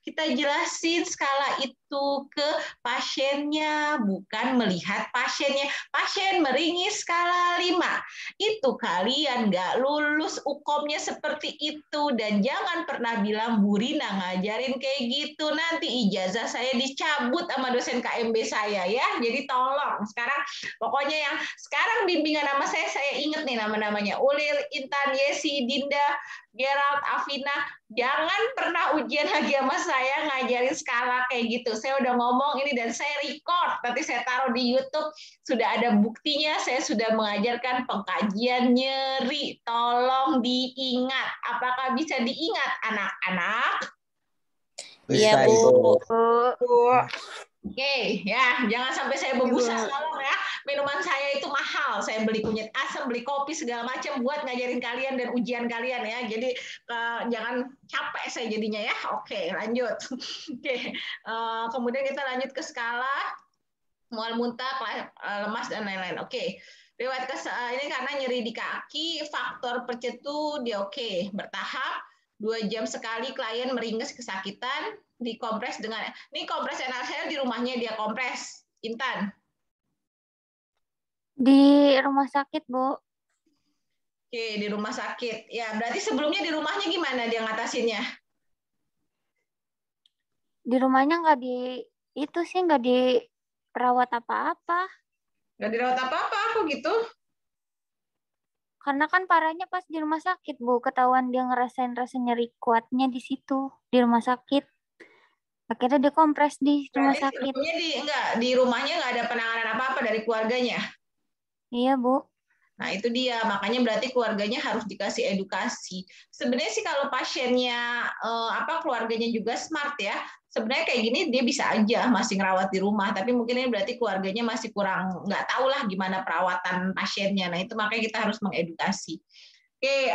Kita jelasin skala itu ke pasiennya, bukan melihat pasiennya. Pasien meringis skala 5. Itu kalian nggak lulus UKOM-nya seperti itu. Dan jangan pernah bilang Bu Rina ngajarin kayak gitu. Nanti ijazah saya dicabut sama dosen KMB saya ya. Jadi tolong sekarang pokoknya yang sekarang bimbingan nama saya ingat nih nama-namanya. Ulil, Intan, Yesi, Dinda, Gerald, Afina. Jangan pernah ujian lagi sama saya ngajarin skala kayak gitu. Saya udah ngomong ini dan saya record. Nanti saya taruh di YouTube. Sudah ada buktinya. Saya sudah mengajarkan pengkajian nyeri. Tolong diingat. Apakah bisa diingat anak-anak? Iya Bisa, Bu. Ibu. Oke, ya, jangan sampai saya berbusa tolong ya. Minuman saya itu mahal. Saya beli kunyit asam, beli kopi segala macam buat ngajarin kalian dan ujian kalian ya. Jadi jangan capek saya jadinya ya. Oke, lanjut. Oke, kemudian kita lanjut ke skala mual muntah, lemas dan lain-lain. Oke. Riwayat ini karena nyeri di kaki, faktor percetu dia oke, bertahap. 2 jam sekali klien meringis kesakitan, dikompres dengan ini kompres saya di rumahnya dia kompres. Intan. Di rumah sakit, Bu. Oke, di rumah sakit. Ya, berarti sebelumnya di rumahnya gimana dia ngatasinnya? Di rumahnya nggak dirawat apa-apa. Nggak dirawat apa-apa aku gitu. Karena kan parahnya pas di rumah sakit, Bu. Ketahuan dia ngerasain rasa nyeri kuatnya di situ, di rumah sakit. Akhirnya dia kompres di rumah Berarti sakit. sebelumnya di rumahnya nggak ada penanganan apa-apa dari keluarganya. Iya, Bu. Nah, itu dia. Makanya berarti keluarganya harus dikasih edukasi. Sebenarnya sih kalau pasiennya keluarganya juga smart ya. Sebenarnya kayak gini dia bisa aja masih ngerawat di rumah, tapi mungkin ini berarti keluarganya masih kurang nggak tahu lah gimana perawatan pasiennya. Nah, itu makanya kita harus mengedukasi. Oke,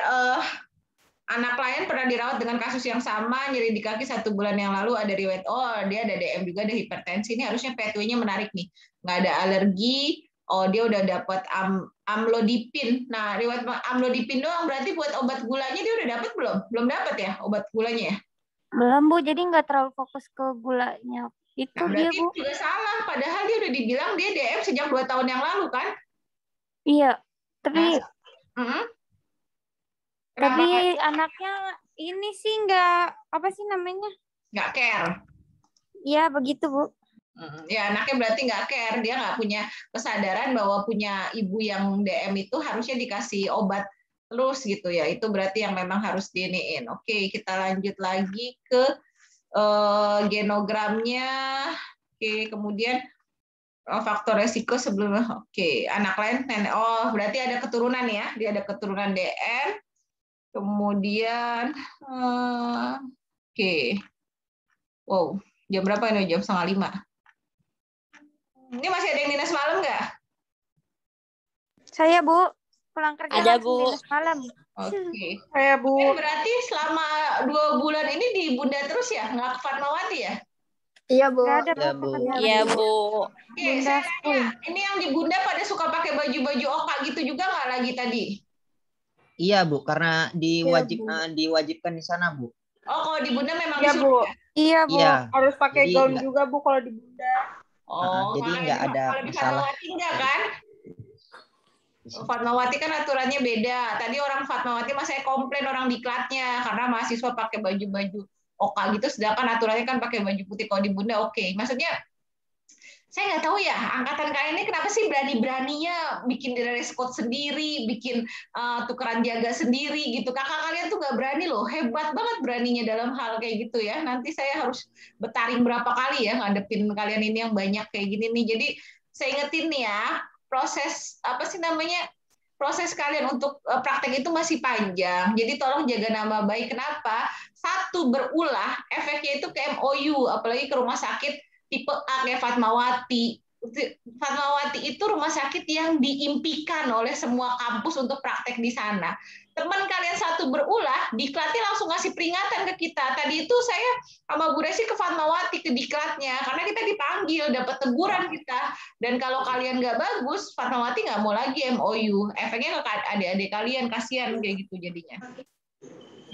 anak klien pernah dirawat dengan kasus yang sama, nyeri di kaki 1 bulan yang lalu, ada riwayat, dia ada DM juga, ada hipertensi. Ini harusnya pathway-nya menarik nih. Nggak ada alergi, dia udah dapat amlodipin. Nah, riwayat amlodipin doang, berarti buat obat gulanya dia udah dapat belum? Belum dapat ya obat gulanya ya? Belum, Bu. Jadi nggak terlalu fokus ke gulanya. Itu Nah, dia, berarti Bu. juga salah. Padahal dia udah dibilang dia DM sejak 2 tahun yang lalu kan? Iya. Tapi Mm-mm. Tapi Kenapa anaknya ini sih nggak, apa sih namanya? nggak care? Ya begitu Bu. Ya anaknya berarti nggak care, dia nggak punya kesadaran bahwa punya ibu yang DM itu harusnya dikasih obat terus gitu ya. Itu berarti yang memang harus diiniin. Oke, kita lanjut lagi ke genogramnya. Oke, kemudian faktor resiko sebelum. Oke, anak lain nenek. Oh, berarti ada keturunan ya. Dia ada keturunan DM. Kemudian oke. Wow, jam berapa ini? Jam 4:30. Ini masih ada yang dinas malam nggak? Saya Bu, pulang kerja Ada, langsung Bu. dinas malam. Oke. Saya Bu. Berarti selama 2 bulan ini di Bunda terus ya? Nggak ke Fatmawati ya? Iya, Bu. Nggak ada Ya, Bu. Bu. Iya, Bu. Oke, Bunda saya full. nanya, ini yang di Bunda pada suka pakai baju-baju oka gitu juga nggak lagi tadi? Iya, Bu, karena Bu. diwajibkan di sana, Bu. Oh, kalau di Bunda memang Iya, disuruh Bu. ya? Iya Bu. Iya. Harus pakai Jadi gaun nggak juga, Bu, kalau di Bunda. Oh, jadi nggak ada kalau di masalah. Fatmawati enggak kan? Fatmawati kan aturannya beda. Tadi orang Fatmawati saya komplain orang diklatnya karena mahasiswa pakai baju-baju oka gitu, sedangkan aturannya kan pakai baju putih. Kalau di Bunda oke. Maksudnya saya nggak tahu ya, angkatan kalian ini kenapa sih berani-beraninya bikin dress code sendiri, bikin tukeran jaga sendiri gitu. Kakak kalian tuh nggak berani loh, hebat banget beraninya dalam hal kayak gitu ya. Nanti saya harus bertaring berapa kali ya ngadepin kalian ini yang banyak kayak gini nih. Jadi saya ingetin nih ya, proses apa sih namanya, proses kalian untuk praktek itu masih panjang. Jadi tolong jaga nama baik. Kenapa? Satu, berulah, efeknya itu ke MOU, apalagi ke rumah sakit tipe A kayak Fatmawati. Fatmawati itu rumah sakit yang diimpikan oleh semua kampus untuk praktek di sana. Teman kalian satu berulah, diklatnya langsung ngasih peringatan ke kita. Tadi itu saya sama Bu Resi ke Fatmawati, ke diklatnya, karena kita dipanggil, dapat teguran kita. Dan kalau kalian nggak bagus, Fatmawati nggak mau lagi MOU. Efeknya ke adik-adik kalian, kasihan kayak gitu jadinya.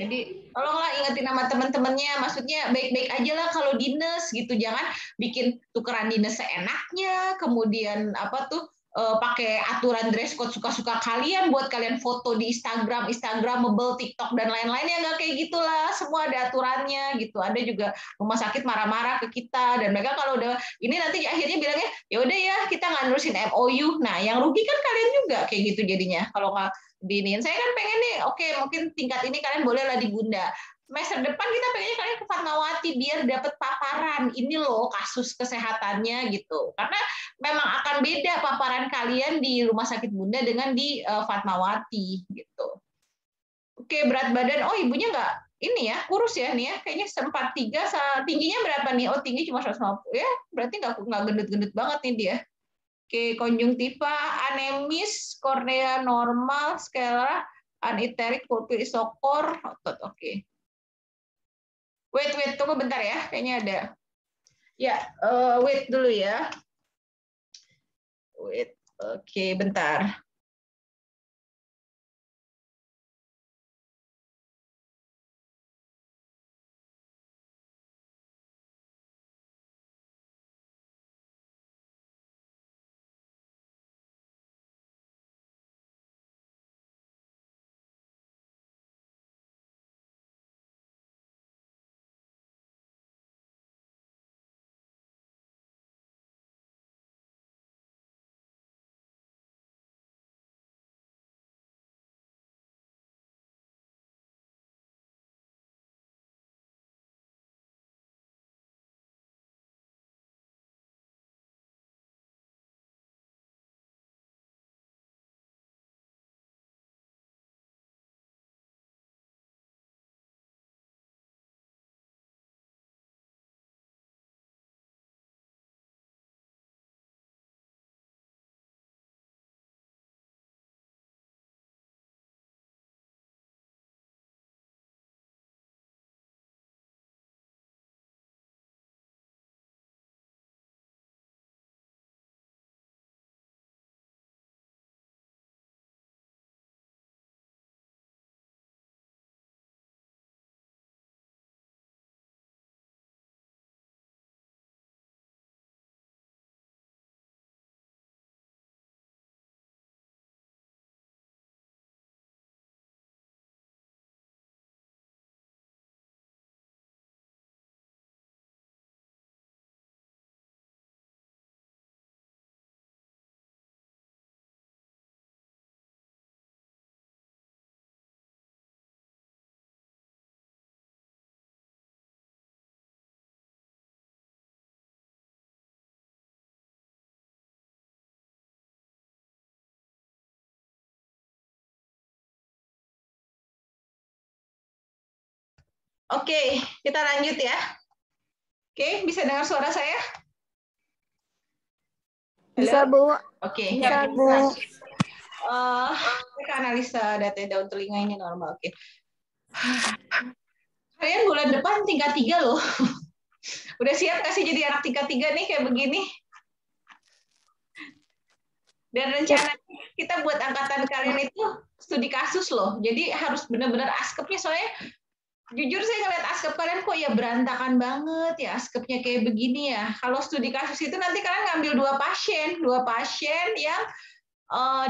Jadi tolonglah ingetin nama teman-temannya, maksudnya baik-baik aja lah kalau dinas gitu, jangan bikin tukeran dinas seenaknya, kemudian apa tuh pakai aturan dress code suka-suka kalian buat kalian foto di Instagram, Instagramable, TikTok dan lain-lainnya, nggak kayak gitulah, semua ada aturannya gitu. Ada juga rumah sakit marah-marah ke kita dan mereka kalau udah ini nanti akhirnya bilangnya ya udah ya kita nggak nurusin MOU. Nah yang rugi kan kalian juga kayak gitu jadinya kalau nggak diniin. Saya kan pengen nih, oke mungkin tingkat ini kalian bolehlah di Bunda. Semester depan kita pengennya kalian ke Fatmawati biar dapat paparan. Ini loh kasus kesehatannya gitu. Karena memang akan beda paparan kalian di Rumah Sakit Bunda dengan di Fatmawati gitu. Oke, berat badan. Oh, ibunya nggak ini ya, kurus ya nih ya. Kayaknya 43, tingginya berapa nih? Oh, tinggi cuma 150. Ya, berarti nggak gendut-gendut banget nih dia. Oke, konjungtiva, anemis, kornea normal, skala, aniterik, pupil isokor, otot. Oke. Wait, tunggu bentar ya. Kayaknya ada. Ya, wait dulu ya. Wait, oke, bentar. Oke, kita lanjut ya. Oke, bisa dengar suara saya? Bisa, Halo? Bu. Oke, Bisa, ya. Bu. Kita analisa data daun telinga ini normal. Oke. Kalian bulan depan tingkat 3 loh. Udah siap nggak sih jadi anak tingkat 3 nih kayak begini? Dan rencana kita buat angkatan kalian itu studi kasus loh. Jadi harus benar-benar askepnya, soalnya jujur saya ngeliat askep kalian kok ya berantakan banget ya, askepnya kayak begini ya. Kalau studi kasus itu nanti kalian ngambil dua pasien yang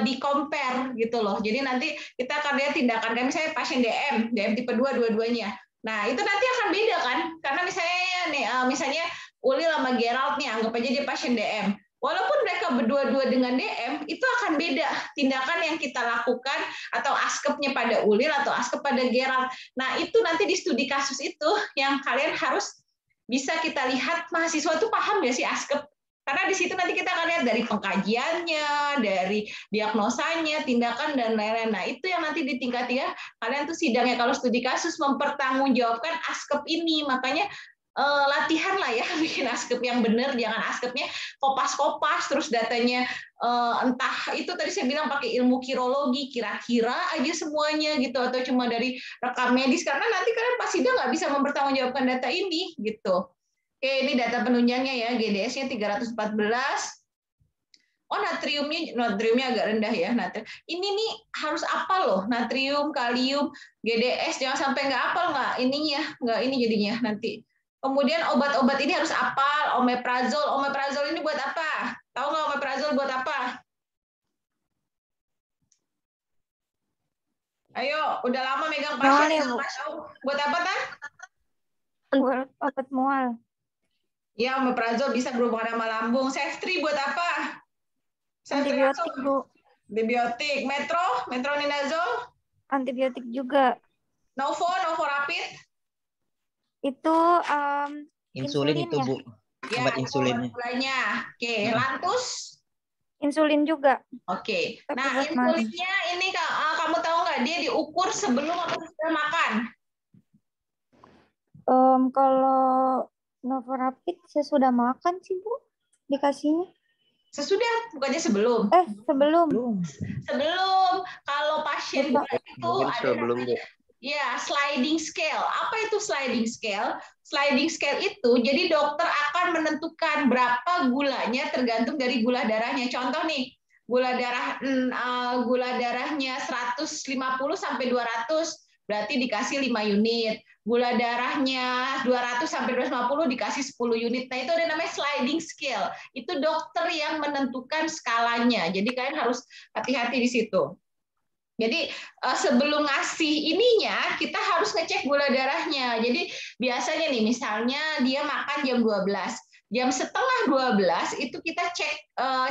di compare gitu loh. Jadi nanti kita akan lihat tindakan kami, misalnya pasien DM tipe 2 dua-duanya. Nah, itu nanti akan beda kan? Karena misalnya nih misalnya Uli sama Gerald nih, anggap aja dia pasien DM. Walaupun mereka berdua-dua dengan DM, itu akan beda tindakan yang kita lakukan atau askepnya pada Ulil atau askep pada Gerald. Nah, itu nanti di studi kasus itu yang kalian harus bisa kita lihat mahasiswa itu paham nggak sih askep. Karena di situ nanti kita akan lihat dari pengkajiannya, dari diagnosanya, tindakan, dan lain-lain. Nah, itu yang nanti di tingkat 3, kalian tuh sidangnya kalau studi kasus mempertanggungjawabkan askep ini. Makanya latihan lah ya, bikin askep yang benar, jangan askepnya kopas-kopas, terus datanya entah itu tadi saya bilang pakai ilmu kirologi, kira-kira aja semuanya gitu, atau cuma dari rekam medis, karena nanti kalian pasti nggak bisa mempertanggungjawabkan data ini gitu. Oke, ini data penunjangnya ya, GDS-nya 314. Oh, natriumnya agak rendah ya. Ini nih harus apa loh, natrium, kalium, GDS, jangan sampai nggak apal nggak ininya, nggak ini jadinya nanti. Kemudian obat-obat ini harus apal, omeprazol. Omeprazol ini buat apa? Tahu nggak omeprazol buat apa? Ayo, udah lama megang pasien. Buat apa, Tan? Buat obat mual. Ya, omeprazol bisa berhubungan sama lambung. Ceftriaxone buat apa? Antibiotik, Bu. Antibiotik. Metronidazole? Antibiotik juga. Novorapid? Itu Insulin itu, ya? Bu. Ya, Obat insulinnya. Oke, lantus? Insulin juga. Oke. Nah, insulinnya ini kamu tahu nggak dia diukur sebelum atau setelah makan? Kalau Novorapid sesudah makan sih, Bu, dikasihnya. Sesudah, bukannya sebelum? Sebelum. Sebelum. Kalau pasien itu ada namanya ya sliding scale. Apa itu sliding scale? Sliding scale itu jadi dokter akan menentukan berapa gulanya tergantung dari gula darahnya. Contoh nih, gula darahnya 150 sampai 200 berarti dikasih 5 unit. Gula darahnya 200 sampai 250 dikasih 10 unit. Nah, itu ada namanya sliding scale. Itu dokter yang menentukan skalanya. Jadi kalian harus hati-hati di situ. Jadi sebelum ngasih ininya, kita harus ngecek gula darahnya. Jadi biasanya nih, misalnya dia makan jam 12. Jam setengah 12 itu kita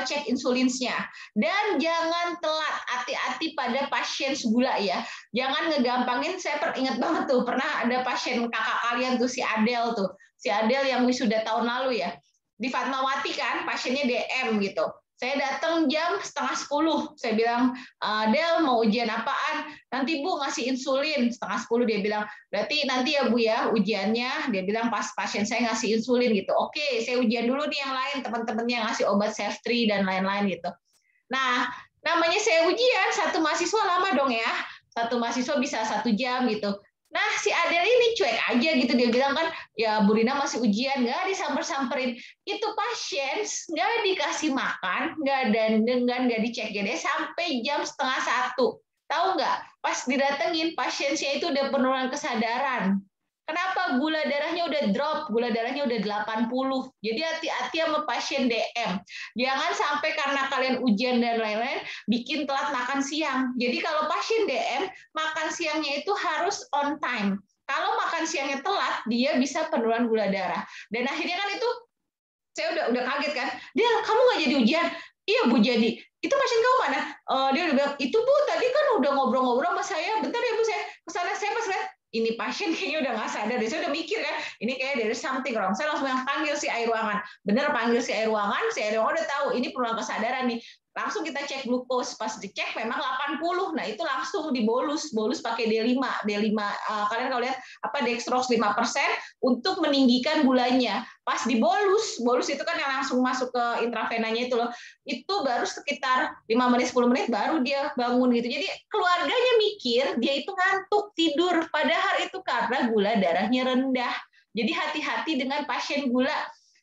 cek insulinsnya. Dan jangan telat, hati-hati pada pasien gula ya. Jangan ngegampangin, saya ingat banget tuh, pernah ada pasien kakak kalian tuh, si Adel tuh. Si Adel yang wisuda tahun lalu ya. Di Fatmawati kan, pasiennya DM gitu. Saya datang jam setengah 10. Saya bilang, Del mau ujian apaan? Nanti Bu ngasih insulin. Setengah 10 dia bilang, berarti nanti ya Bu ya ujiannya. Dia bilang pas pasien saya ngasih insulin gitu. Oke, saya ujian dulu nih yang lain. Teman-temannya yang ngasih obat Ceftriaxone dan lain-lain gitu. Nah, namanya saya ujian, satu mahasiswa lama dong ya. Satu mahasiswa bisa 1 jam gitu. Nah, si Adel ini cuek aja gitu. Dia bilang kan, ya Bu Rina masih ujian, nggak disamper-samperin. Itu pasien nggak dikasih makan, nggak dicek GD sampai jam setengah 1. Tahu nggak? Pas didatengin, pasiennya itu udah penurunan kesadaran. Kenapa? Gula darahnya udah drop, gula darahnya udah 80. Jadi hati-hati sama pasien DM. Jangan sampai karena kalian ujian dan lain-lain, bikin telat makan siang. Jadi kalau pasien DM, makan siangnya itu harus on time. Kalau makan siangnya telat, dia bisa penurunan gula darah. Dan akhirnya kan itu, saya udah kaget kan, Del, kamu nggak jadi ujian? Iya Bu, jadi. Itu pasien kamu mana? Dia udah bilang, itu Bu, tadi kan udah ngobrol-ngobrol sama saya. Bentar ya Bu, saya kesana. Saya pas lihat, ini pasien kayaknya udah nggak sadar. Saya udah mikir kan, ini kayak there is something wrong. Saya langsung yang panggil si air ruangan. Bener panggil si air ruangan udah tahu, ini penurunan kesadaran nih. Langsung kita cek glukos, pas dicek memang 80. Nah, itu langsung dibolus pakai D5. Kalian kalau lihat dextrose 5% untuk meninggikan gulanya. Pas dibolus itu kan yang langsung masuk ke intravenanya itu loh. Itu baru sekitar 5 menit 10 menit baru dia bangun gitu. Jadi keluarganya mikir dia itu ngantuk tidur, padahal itu karena gula darahnya rendah. Jadi hati-hati dengan pasien gula.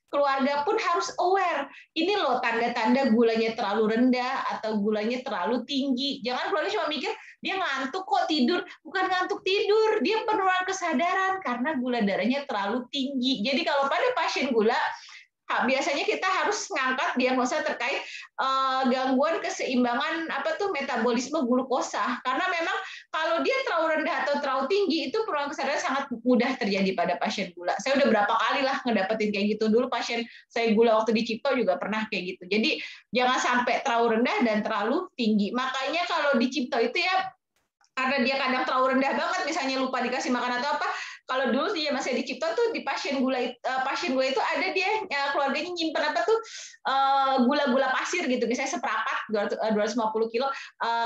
Keluarga pun harus aware. Ini loh tanda-tanda gulanya terlalu rendah atau gulanya terlalu tinggi. Jangan keluarga cuma mikir dia ngantuk kok tidur. Bukan ngantuk tidur, dia penurunan kesadaran karena gula darahnya terlalu tinggi. Jadi kalau pada pasien gula, biasanya kita harus ngangkat diagnosa terkait gangguan keseimbangan metabolisme glukosa, karena memang kalau dia terlalu rendah atau terlalu tinggi itu penurunan kesadaran sangat mudah terjadi pada pasien gula. Saya udah berapa kali lah ngedapetin kayak gitu. Dulu pasien saya gula waktu di Cipto juga pernah kayak gitu. Jadi jangan sampai terlalu rendah dan terlalu tinggi. Makanya kalau di Cipto itu ya, karena dia kadang terlalu rendah banget, misalnya lupa dikasih makan atau apa. Kalau dulu dia masih di Cipto tuh di pasien gula itu ada dia keluarganya nyimpen gula-gula pasir gitu, misalnya seperempat 250 kilo.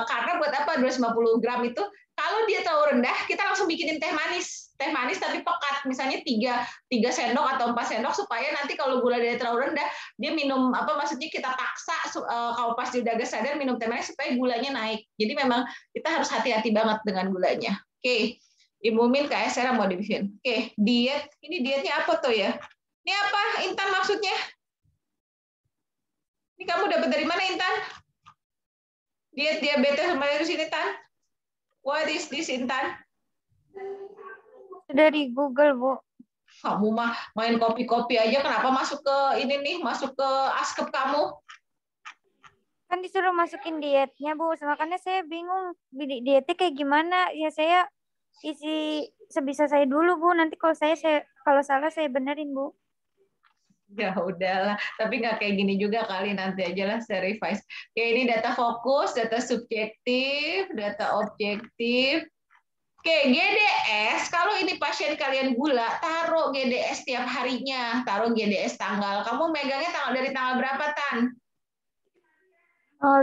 Karena buat apa 250 gram itu? Kalau dia terlalu rendah, kita langsung bikinin teh manis tapi pekat, misalnya 3 sendok atau 4 sendok, supaya nanti kalau gula dia terlalu rendah, dia minum maksudnya kita paksa kalau pas dia udah agak sadar minum teh manis supaya gulanya naik. Jadi memang kita harus hati-hati banget dengan gulanya. Oke. Ibu Min Kak Esera mau dibikin. Oke, diet. Ini dietnya apa tuh ya? Ini apa, Intan maksudnya? Ini kamu dapat dari mana, Intan? Diet diabetes mellitus ini, Tan? What is this, Intan? Dari Google, Bu. Kamu mah main kopi-kopi aja, kenapa masuk ke ini nih, masuk ke askep kamu? Kan disuruh masukin dietnya, Bu. Makanya saya bingung dietnya kayak gimana. Ya saya isi sebisa saya dulu, Bu. Nanti kalau salah saya benerin, Bu. Ya udahlah, tapi nggak kayak gini juga kali, nanti aja lah saya revise. Oke, ini data fokus, data subjektif, data objektif. Oke, GDS, kalau ini pasien kalian gula, taruh GDS tiap harinya, taruh GDS tanggal. Kamu megangnya dari tanggal berapa, Tan?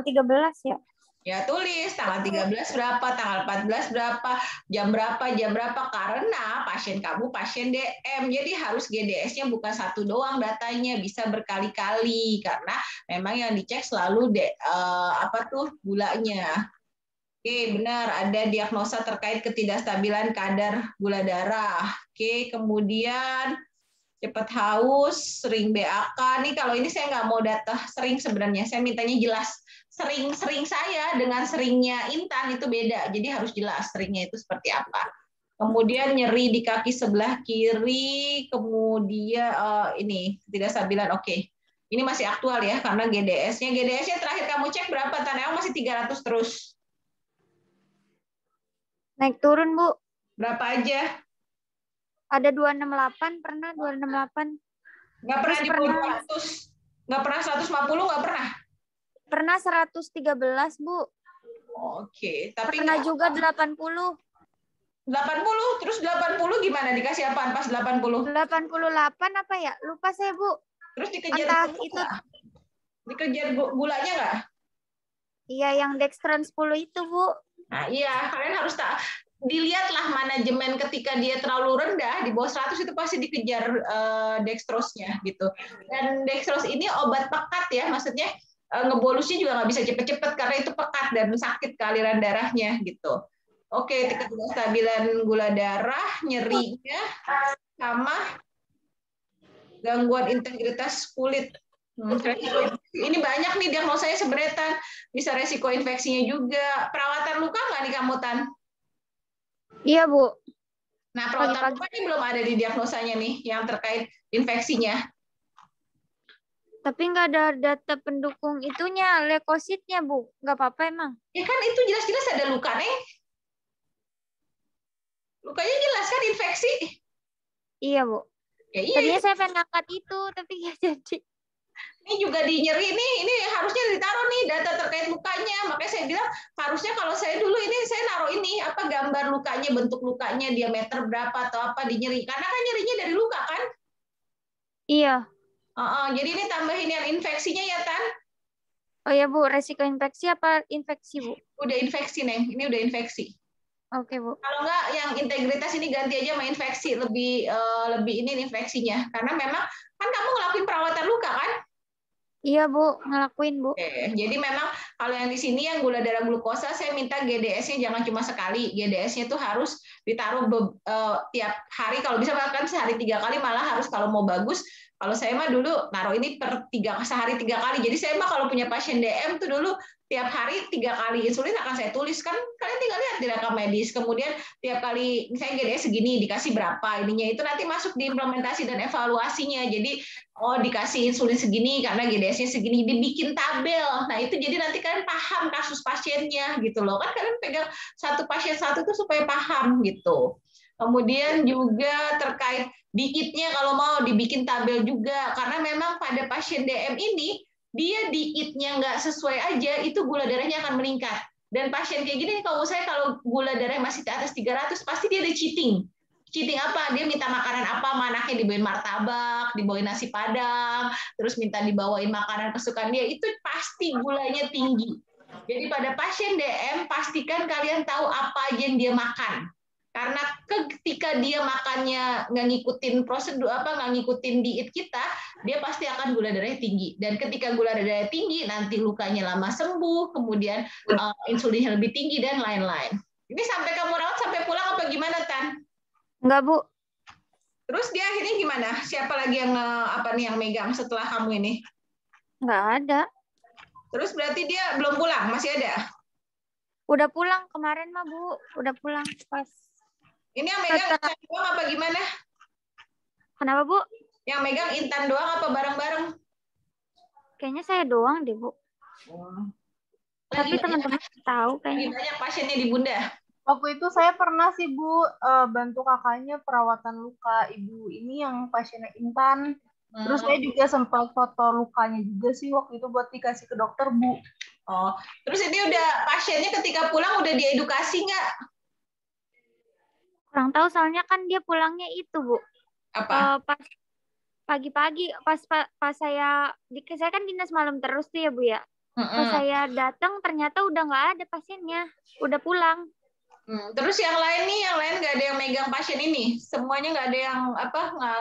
13 ya. Ya tulis tanggal 13 berapa, tanggal 14 berapa, jam berapa, karena pasien kamu pasien DM, jadi harus GDS-nya bukan satu doang datanya, bisa berkali-kali, karena memang yang dicek selalu gulanya. Oke, benar, ada diagnosa terkait ketidakstabilan kadar gula darah. Oke, kemudian cepat haus, sering BAK. Nih kalau ini saya nggak mau data sering sebenarnya, saya mintanya jelas. Sering saya dengan seringnya Intan itu beda, jadi harus jelas seringnya itu seperti apa. Kemudian nyeri di kaki sebelah kiri, kemudian ini ketidakstabilan. Oke. Ini masih aktual ya, karena GDS-nya terakhir kamu cek berapa, Tan? Emang masih 300 terus? Naik turun, Bu. Berapa aja? Ada 268, pernah 268. Nggak pernah di bawah 200? Nggak pernah 150, nggak pernah? Pernah 113, Bu. Oke, tapi pernah juga 80. 80, terus 80 gimana? Dikasih apaan pas 80? 88 apa ya? Lupa saya, Bu. Terus dikejar itu. Dikejar gulanya nggak? Iya, yang dextran 10 itu, Bu. Nah, iya, kalian harus dilihatlah manajemen ketika dia terlalu rendah, di bawah 100 itu pasti dikejar dextrose-nya gitu. Dan dextrose ini obat pekat ya, maksudnya ngebolusnya juga nggak bisa cepet-cepet karena itu pekat dan sakit aliran darahnya gitu. Oke, ketidakstabilan gula darah, nyerinya, sama gangguan integritas kulit. Ini banyak nih diagnosanya sebenarnya, Tan. Bisa resiko infeksinya juga. Perawatan luka nggak nih kamu, Tan? Iya, Bu. Nah, perawatan luka ini belum ada di diagnosanya nih yang terkait infeksinya. Tapi nggak ada data pendukung itunya, leukositnya, Bu. Nggak apa-apa emang. Ya kan itu jelas-jelas ada luka, Neng. Lukanya jelas kan infeksi. Iya, Bu. Ya, iya. Tadinya saya pengen angkat itu, tapi nggak jadi. Ini juga di nyeri nih, ini harusnya ditaruh nih data terkait lukanya. Makanya saya bilang harusnya kalau saya dulu ini saya naruh ini gambar lukanya, bentuk lukanya, diameter berapa atau apa di nyeri. Karena kan nyerinya dari luka kan? Iya. Jadi ini tambahin yang infeksinya ya, Tan? Oh ya Bu, resiko infeksi apa infeksi Bu? Udah infeksi, Neng. Ini udah infeksi. Oke Bu. Kalau nggak yang integritas ini ganti aja sama infeksi, lebih ini infeksinya. Karena memang kan kamu ngelakuin perawatan luka kan? Iya Bu, ngelakuin Bu. Oke, jadi memang kalau yang di sini yang gula darah glukosa, saya minta GDS-nya jangan cuma sekali. GDS-nya itu harus ditaruh tiap hari. Kalau bisa bahkan sehari 3 kali, malah harus kalau mau bagus. Kalau saya mah dulu naruh ini sehari 3 kali. Jadi saya mah kalau punya pasien DM tuh dulu tiap hari 3 kali insulin akan saya tulis. Kan kalian tinggal lihat di rekam medis. Kemudian tiap kali misalnya GDS segini dikasih berapa ininya, itu nanti masuk di implementasi dan evaluasinya. Jadi dikasih insulin segini karena GDS-nya segini, dibikin tabel. Nah itu jadi nanti kalian paham kasus pasiennya gitu loh. Kan kalian pegang satu pasien satu tuh supaya paham gitu. Kemudian juga terkait dietnya, kalau mau dibikin tabel juga, karena memang pada pasien DM ini dia dietnya nggak sesuai aja, itu gula darahnya akan meningkat. Dan pasien kayak gini, kalau saya kalau gula darah masih di atas 300, pasti dia ada cheating. Cheating apa? Dia minta makanan apa, anaknya dibawain martabak, dibawain nasi padang, terus minta dibawain makanan kesukaan dia, itu pasti gulanya tinggi. Jadi pada pasien DM, pastikan kalian tahu apa aja yang dia makan. Karena ketika dia makannya nggak ngikutin prosedur nggak ngikutin diet kita, dia pasti akan gula darahnya tinggi. Dan ketika gula darahnya tinggi, nanti lukanya lama sembuh, kemudian insulinnya lebih tinggi dan lain-lain. Ini sampai kamu rawat sampai pulang apa gimana, Tan? Enggak Bu. Terus dia akhirnya gimana? Siapa lagi yang yang megang setelah kamu ini? Enggak ada. Terus berarti dia belum pulang, masih ada? Udah pulang kemarin mah Bu, udah pulang pas. Ini yang megang Intan doang apa gimana? Kenapa Bu? Yang megang Intan doang apa bareng-bareng? Kayaknya saya doang deh Bu. Tapi teman-teman tahu kayaknya. Lagi banyak pasiennya di Bunda. Waktu itu saya pernah sih Bu bantu kakaknya perawatan luka ibu ini yang pasiennya Intan. Terus saya juga sempat foto lukanya juga sih waktu itu buat dikasih ke dokter Bu. Oh, terus ini udah pasiennya ketika pulang udah diedukasi nggak? Kurang tahu soalnya kan dia pulangnya itu Bu. Apa? Pas pagi-pagi pas saya kan dinas malam terus tuh ya Bu ya. Pas saya datang ternyata udah nggak ada pasiennya, udah pulang. Terus yang lain nggak ada yang megang pasien ini, semuanya nggak ada yang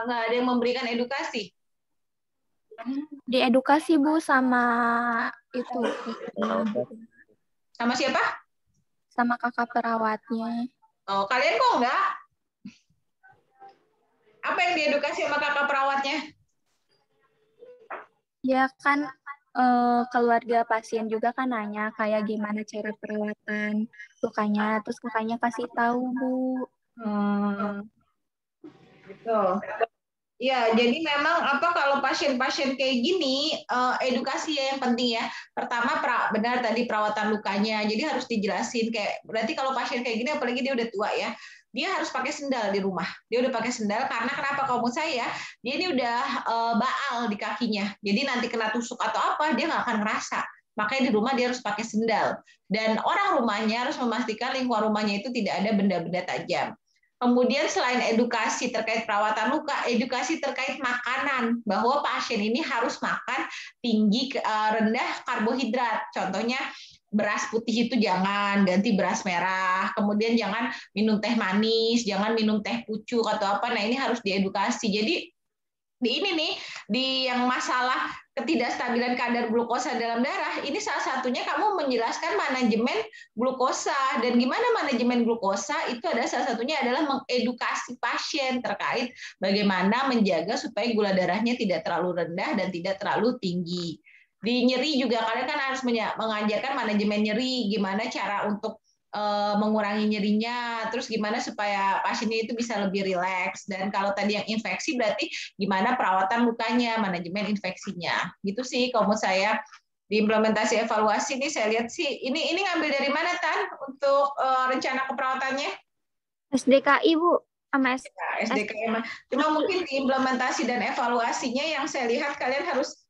nggak ada yang memberikan edukasi. Diedukasi Bu sama itu. Sama siapa? Sama kakak perawatnya. Oh, kalian kok enggak? Apa yang diedukasi sama kakak perawatnya? Ya kan keluarga pasien juga kan nanya kayak gimana cara perawatan lukanya, terus kakaknya kasih tahu Bu. Gitu. Ya, jadi memang kalau pasien-pasien kayak gini, edukasi ya yang penting ya. Pertama, benar tadi perawatan lukanya, jadi harus dijelasin kayak berarti kalau pasien kayak gini, apalagi dia udah tua ya, dia harus pakai sendal di rumah. Dia udah pakai sendal karena kenapa? Kalau menurut saya, dia ini udah baal di kakinya. Jadi nanti kena tusuk atau apa, dia nggak akan ngerasa. Makanya di rumah dia harus pakai sendal. Dan orang rumahnya harus memastikan lingkungan rumahnya itu tidak ada benda-benda tajam. Kemudian selain edukasi terkait perawatan luka, edukasi terkait makanan, bahwa pasien ini harus makan rendah karbohidrat. Contohnya beras putih itu jangan, ganti beras merah. Kemudian jangan minum teh manis, jangan minum teh pucuk atau apa. Nah ini harus diedukasi. Jadi di yang masalah ketidakstabilan kadar glukosa dalam darah, ini salah satunya kamu menjelaskan manajemen glukosa. Dan gimana manajemen glukosa itu salah satunya adalah mengedukasi pasien terkait bagaimana menjaga supaya gula darahnya tidak terlalu rendah dan tidak terlalu tinggi. Di nyeri juga kalian kan harus mengajarkan manajemen nyeri, gimana cara untuk mengurangi nyerinya, terus gimana supaya pasiennya itu bisa lebih rileks. Dan kalau tadi yang infeksi berarti gimana perawatan lukanya, manajemen infeksinya. Gitu sih kalau menurut saya. Di implementasi evaluasi ini saya lihat sih ini ngambil dari mana Tan untuk rencana keperawatannya? SDKI Bu, sama SDKI. Cuma mungkin di implementasi dan evaluasinya yang saya lihat kalian harus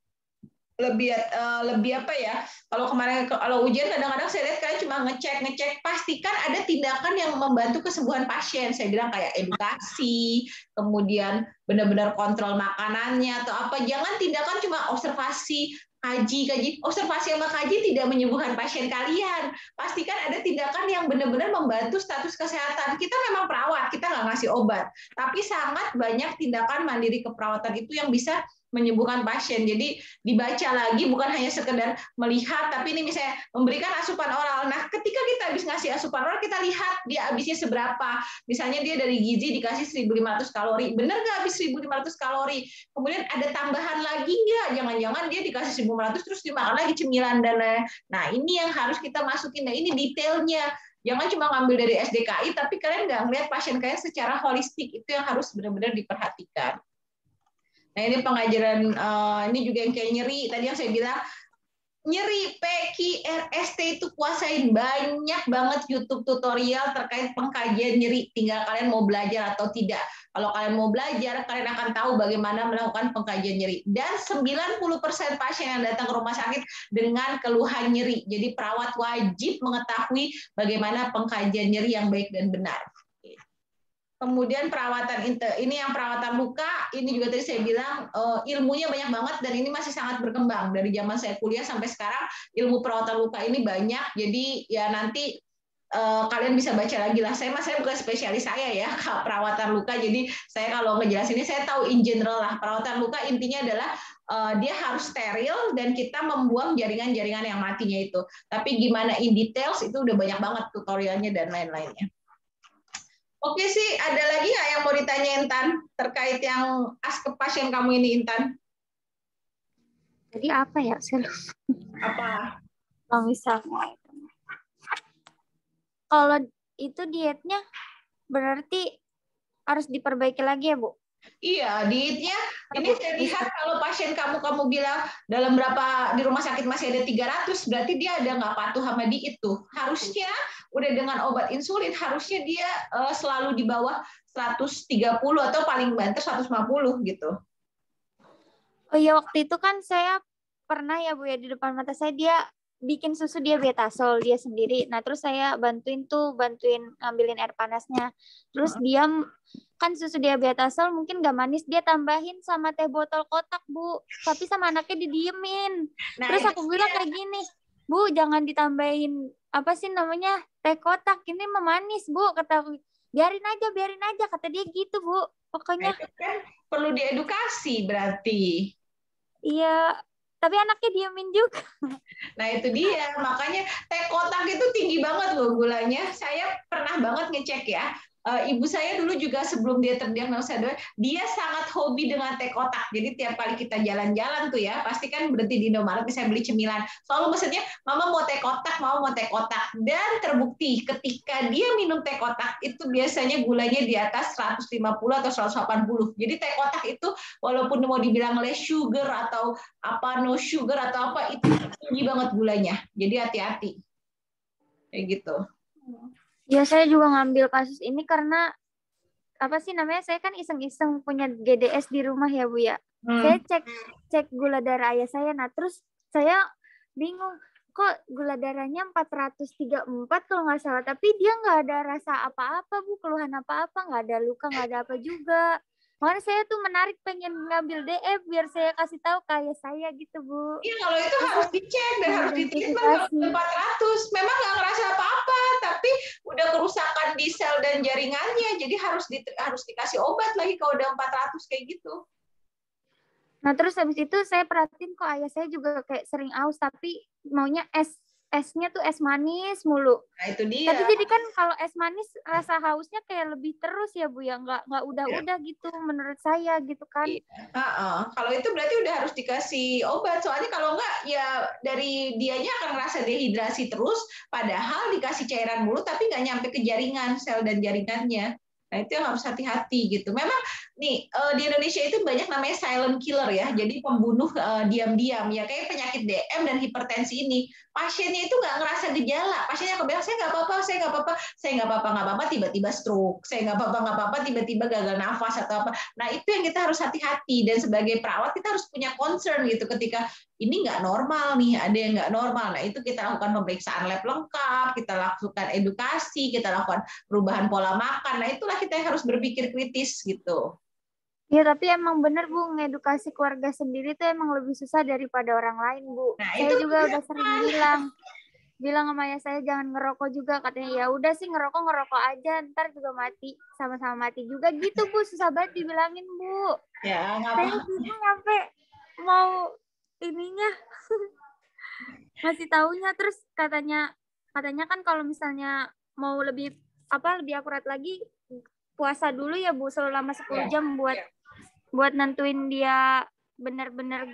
lebih apa ya, kalau kemarin kalau ujian kadang-kadang saya lihat kalian cuma ngecek, pastikan ada tindakan yang membantu kesembuhan pasien. Saya bilang kayak edukasi, kemudian benar-benar kontrol makanannya atau apa. Jangan tindakan cuma observasi, kaji, observasi sama kaji tidak menyembuhkan pasien kalian. Pastikan ada tindakan yang benar-benar membantu status kesehatan. Kita memang perawat, kita nggak ngasih obat, tapi sangat banyak tindakan mandiri keperawatan itu yang bisa menyembuhkan pasien. Jadi dibaca lagi, bukan hanya sekedar melihat, tapi ini misalnya memberikan asupan oral. Nah, ketika kita habis ngasih asupan oral, kita lihat dia habisnya seberapa. Misalnya dia dari gizi dikasih 1.500 kalori, benar nggak habis 1.500 kalori? Kemudian ada tambahan lagi nggak? Jangan-jangan dia dikasih 1.500 terus dimakan lagi cemilan dan lain. Nah, ini yang harus kita masukin. Nah, ini detailnya. Jangan cuma ngambil dari SDKI, tapi kalian nggak melihat pasien kalian secara holistik. Itu yang harus benar-benar diperhatikan. Nah, ini pengajaran, ini juga yang kayak nyeri. Tadi yang saya bilang, nyeri PQRST itu kuasain, banyak banget YouTube tutorial terkait pengkajian nyeri. Tinggal kalian mau belajar atau tidak. Kalau kalian mau belajar, kalian akan tahu bagaimana melakukan pengkajian nyeri. Dan 90% pasien yang datang ke rumah sakit dengan keluhan nyeri. Jadi perawat wajib mengetahui bagaimana pengkajian nyeri yang baik dan benar. Kemudian perawatan ini yang perawatan luka, ini juga tadi saya bilang ilmunya banyak banget dan ini masih sangat berkembang. Dari zaman saya kuliah sampai sekarang ilmu perawatan luka ini banyak. Jadi ya nanti kalian bisa baca lagi lah. Saya bukan spesialis saya ya perawatan luka. Jadi saya kalau ngejelasin ini saya tahu in general lah. Perawatan luka intinya adalah dia harus steril dan kita membuang jaringan-jaringan yang matinya itu. Tapi gimana in details itu udah banyak banget tutorialnya dan lain-lainnya. Oke sih, ada lagi nggak yang mau ditanya Intan terkait yang ask pasien kamu ini, Intan? Jadi apa ya? Saya lupa. Apa? Kalau misalnya kalau itu dietnya berarti harus diperbaiki lagi ya, Bu? Iya, dietnya ini saya lihat kalau pasien kamu bilang dalam berapa di rumah sakit masih ada 300, berarti dia ada nggak patuh sama diet tuh. Harusnya udah dengan obat insulin, harusnya dia selalu di bawah 130 atau paling banter 150 gitu. Oh iya, waktu itu kan saya pernah ya Bu ya, di depan mata saya dia bikin susu diabetasol dia sendiri. Nah, terus saya bantuin ngambilin air panasnya. Terus dia kan susu diabetasol mungkin gak manis, dia tambahin sama teh botol kotak, Bu. Tapi sama anaknya didiemin. Nah, terus aku bilang kayak gini, Bu, jangan ditambahin apa sih namanya teh kotak, ini memanis, Bu. Kata aku, biarin aja, kata dia gitu, Bu. Pokoknya itu kan perlu diedukasi berarti. Iya, tapi anaknya diemin juga. Nah itu dia, makanya teh kotak itu tinggi banget loh gulanya. Saya pernah banget ngecek ya. Ibu saya dulu juga sebelum dia terdiagnosa, dia sangat hobi dengan teh kotak. Jadi tiap kali kita jalan-jalan tuh ya, pasti kan berhenti di Indomaret, bisa beli cemilan. Selalu maksudnya, Mama mau teh kotak, Mama mau teh kotak. Dan terbukti ketika dia minum teh kotak, itu biasanya gulanya di atas 150 atau 180. Jadi teh kotak itu walaupun mau dibilang less sugar atau apa no sugar atau apa, itu tinggi banget gulanya. Jadi hati-hati. Kayak gitu. Ya, saya juga ngambil kasus ini karena apa sih namanya? Saya kan iseng-iseng punya GDS di rumah ya, Bu ya. Saya cek gula darah ayah saya. Nah, terus saya bingung, kok gula darahnya 434 kalau nggak salah, tapi dia nggak ada rasa apa-apa, Bu, keluhan apa-apa, nggak ada luka, nggak ada apa juga. Makanya saya tuh menarik pengen ngambil DF biar saya kasih tahu ke ayah saya gitu, Bu. Iya, kalau itu harus dicek dan harus ditreatment kalau 400. Memang nggak ngerasa apa-apa, tapi udah kerusakan di sel dan jaringannya, jadi harus dikasih obat lagi kalau udah 400 kayak gitu. Nah, terus habis itu saya perhatiin kok ayah saya juga kayak sering aus, tapi maunya esnya tuh es manis mulu. Nah, itu dia. Tapi jadi kan kalau es manis rasa hausnya kayak lebih terus ya, Bu ya, nggak udah gitu menurut saya gitu kan. Kalau itu berarti udah harus dikasih obat, soalnya kalau nggak ya dari dianya akan merasa dehidrasi terus, padahal dikasih cairan mulu tapi nggak nyampe ke jaringan, sel dan jaringannya. Nah, itu yang harus hati-hati gitu. Memang nih di Indonesia itu banyak namanya silent killer ya, jadi pembunuh diam-diam ya, kayak penyakit DM dan hipertensi ini. pasiennya itu nggak ngerasa gejala. Pasiennya kebilang saya nggak apa-apa, saya nggak apa-apa, saya nggak apa-apa, tiba-tiba stroke, saya nggak apa-apa, tiba-tiba gagal nafas atau apa. Nah itu yang kita harus hati-hati, dan sebagai perawat kita harus punya concern gitu ketika ini nggak normal nih, ada yang nggak normal. Nah itu kita lakukan pemeriksaan lab lengkap, kita lakukan edukasi, kita lakukan perubahan pola makan. Nah itulah kita yang harus berpikir kritis gitu. Ya, tapi emang bener Bu, ngedukasi keluarga sendiri tuh emang lebih susah daripada orang lain, Bu. Nah, saya itu juga udah sering bilang sama ayah saya jangan ngerokok juga, katanya ya udah sih ngerokok aja, ntar juga mati, sama-sama mati juga gitu Bu, susah banget dibilangin Bu. Ya, saya bingung sampai mau ininya masih taunya, terus katanya kan kalau misalnya mau lebih akurat lagi puasa dulu ya Bu, selama 10 jam buat nentuin dia benar-benar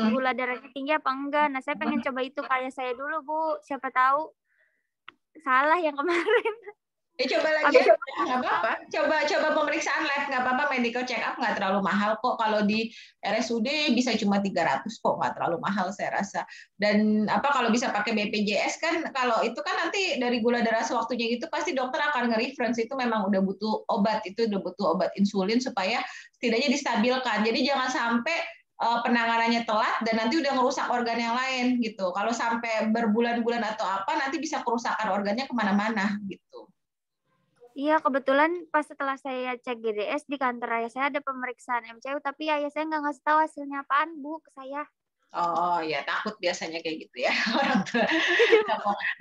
gula darahnya tinggi apa enggak. Nah, saya pengen coba itu kayak saya dulu Bu, siapa tahu salah yang kemarin. Coba lagi ya, nggak apa-apa. Coba pemeriksaan lab, nggak apa-apa. Medical check up nggak terlalu mahal kok. Kalau di RSUD bisa cuma 300 kok, nggak terlalu mahal saya rasa. Dan kalau bisa pakai BPJS kan, kalau itu kan nanti dari gula darah sewaktunya gitu pasti dokter akan nge-reference itu memang udah butuh obat, insulin supaya setidaknya distabilkan. Jadi jangan sampai penanganannya telat dan nanti udah ngerusak organ yang lain gitu. Kalau sampai berbulan-bulan atau apa, nanti bisa kerusakan organnya kemana-mana gitu. Iya, kebetulan pas setelah saya cek GDS di kantor ayah saya ada pemeriksaan MCU, tapi ayah saya nggak ngasih tahu hasilnya apaan Bu ke saya. Oh ya, takut biasanya kayak gitu ya orang tua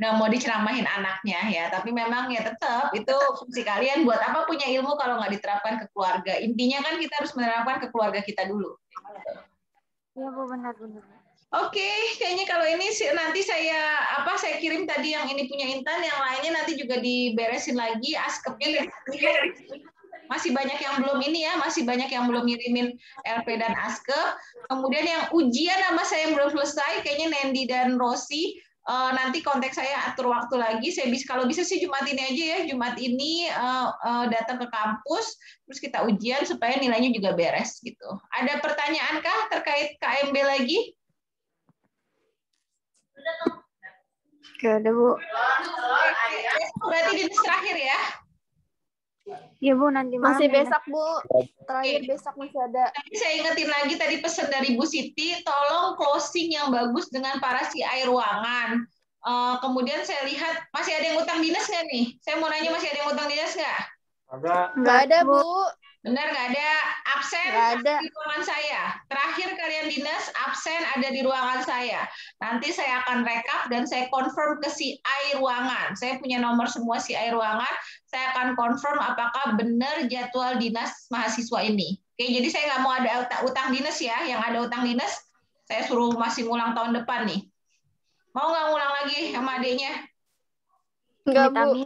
nggak mau diceramahin anaknya ya. Tapi memang ya tetap itu fungsi kalian, buat apa punya ilmu kalau nggak diterapkan ke keluarga. Intinya kan kita harus menerapkan ke keluarga kita dulu. Iya Bu, benar. Oke, kayaknya kalau ini nanti saya kirim tadi yang ini punya Intan, yang lainnya nanti juga diberesin lagi askepnya. Masih banyak yang belum ini ya, masih banyak yang belum ngirimin LP dan askep. Kemudian yang ujian sama saya yang belum selesai, kayaknya Nendi dan Rosi. Nanti kontak saya, atur waktu lagi. Saya kalau bisa sih Jumat ini aja ya, Jumat ini datang ke kampus, terus kita ujian supaya nilainya juga beres gitu. Ada pertanyaankah terkait KMB lagi? Gak ada Bu. Berarti dinas terakhir ya? Iya Bu, nanti malam. Masih besok Bu. Terakhir besok masih ada. Tapi saya ingetin lagi tadi pesan dari Bu Siti, tolong closing yang bagus dengan para CI ruangan. Kemudian saya lihat masih ada yang utang dinas nggak nih? Saya mau nanya, masih ada yang utang dinas nggak? Nggak ada Bu. Benar, nggak ada. Absen ada di ruangan saya. Terakhir kalian dinas absen ada di ruangan saya. Nanti saya akan rekap dan saya confirm ke CI ruangan. Saya punya nomor semua CI ruangan. Saya akan confirm apakah benar jadwal dinas mahasiswa ini. Oke, jadi saya nggak mau ada utang dinas ya. Yang ada utang dinas saya suruh masih ngulang tahun depan nih. Mau nggak ngulang lagi sama adiknya? Enggak Bu.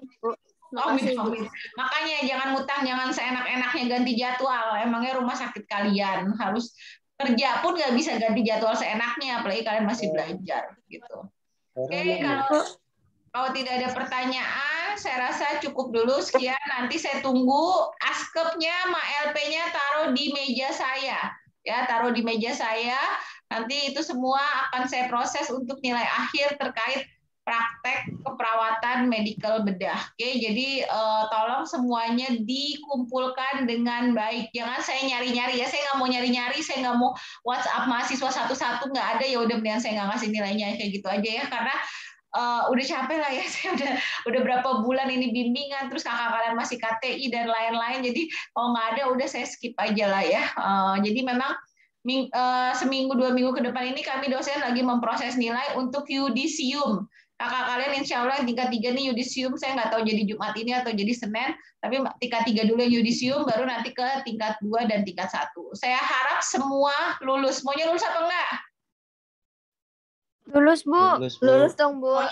Makanya jangan ngutang, jangan seenak-enaknya ganti jadwal. Emangnya rumah sakit kalian harus kerja pun nggak bisa ganti jadwal seenaknya, apalagi kalian masih belajar gitu. Oke, kalau tidak ada pertanyaan, saya rasa cukup dulu sekian. Nanti saya tunggu askepnya sama LP-nya taruh di meja saya. Ya, taruh di meja saya. Nanti itu semua akan saya proses untuk nilai akhir terkait praktek keperawatan medical bedah. Oke, jadi tolong semuanya dikumpulkan dengan baik. Jangan saya nyari-nyari ya, saya nggak mau nyari-nyari, saya nggak mau WhatsApp mahasiswa satu-satu, nggak ada, ya udah mendingan saya nggak ngasih nilainya kayak gitu aja ya, karena udah capek lah ya, saya udah berapa bulan ini bimbingan, terus kakak kalian masih KTI dan lain-lain, jadi kalau nggak ada udah saya skip aja lah ya. Jadi memang seminggu 2 minggu ke depan ini kami dosen lagi memproses nilai untuk yudisium. Kakak kalian insya Allah yang tingkat 3 nih yudisium, saya nggak tahu jadi Jumat ini atau jadi Senin, tapi tingkat 3 dulu yang yudisium, baru nanti ke tingkat 2 dan tingkat 1. Saya harap semua lulus. Maunya lulus apa enggak? Lulus Bu. Lulus dong Bu.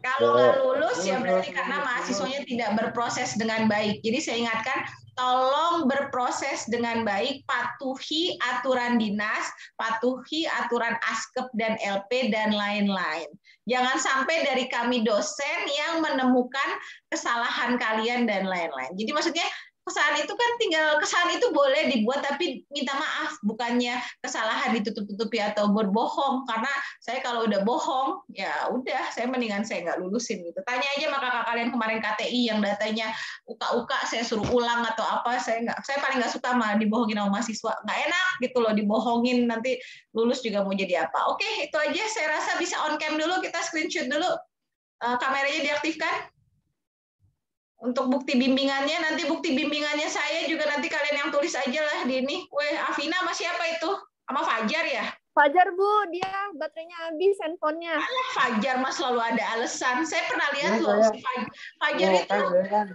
Kalau nggak lulus ya berarti karena mahasiswanya tidak berproses dengan baik. Jadi saya ingatkan, tolong berproses dengan baik, patuhi aturan dinas, patuhi aturan askep dan LP dan lain-lain. Jangan sampai dari kami dosen yang menemukan kesalahan kalian dan lain-lain. Jadi maksudnya kesalahan itu kan tinggal kesalahan itu boleh dibuat tapi minta maaf, bukannya kesalahan ditutup-tutupi atau berbohong. Karena saya kalau udah bohong ya udah, saya mendingan saya nggak lulusin gitu. Tanya aja sama kakak kalian kemarin KTI yang datanya uka-uka saya suruh ulang atau apa, saya paling nggak suka mah dibohongin sama mahasiswa, nggak enak gitu loh dibohongin, nanti lulus juga mau jadi apa. Oke, itu aja, saya rasa bisa on cam dulu, kita screenshot dulu. Kameranya diaktifkan. Untuk bukti bimbingannya, nanti bukti bimbingannya saya juga nanti kalian yang tulis aja lah di ini. Weh, Afina sama siapa itu? Sama Fajar ya? Fajar Bu, dia baterainya habis handphonenya. Fajar mas selalu ada alasan. Saya pernah lihat loh, si Fajar itu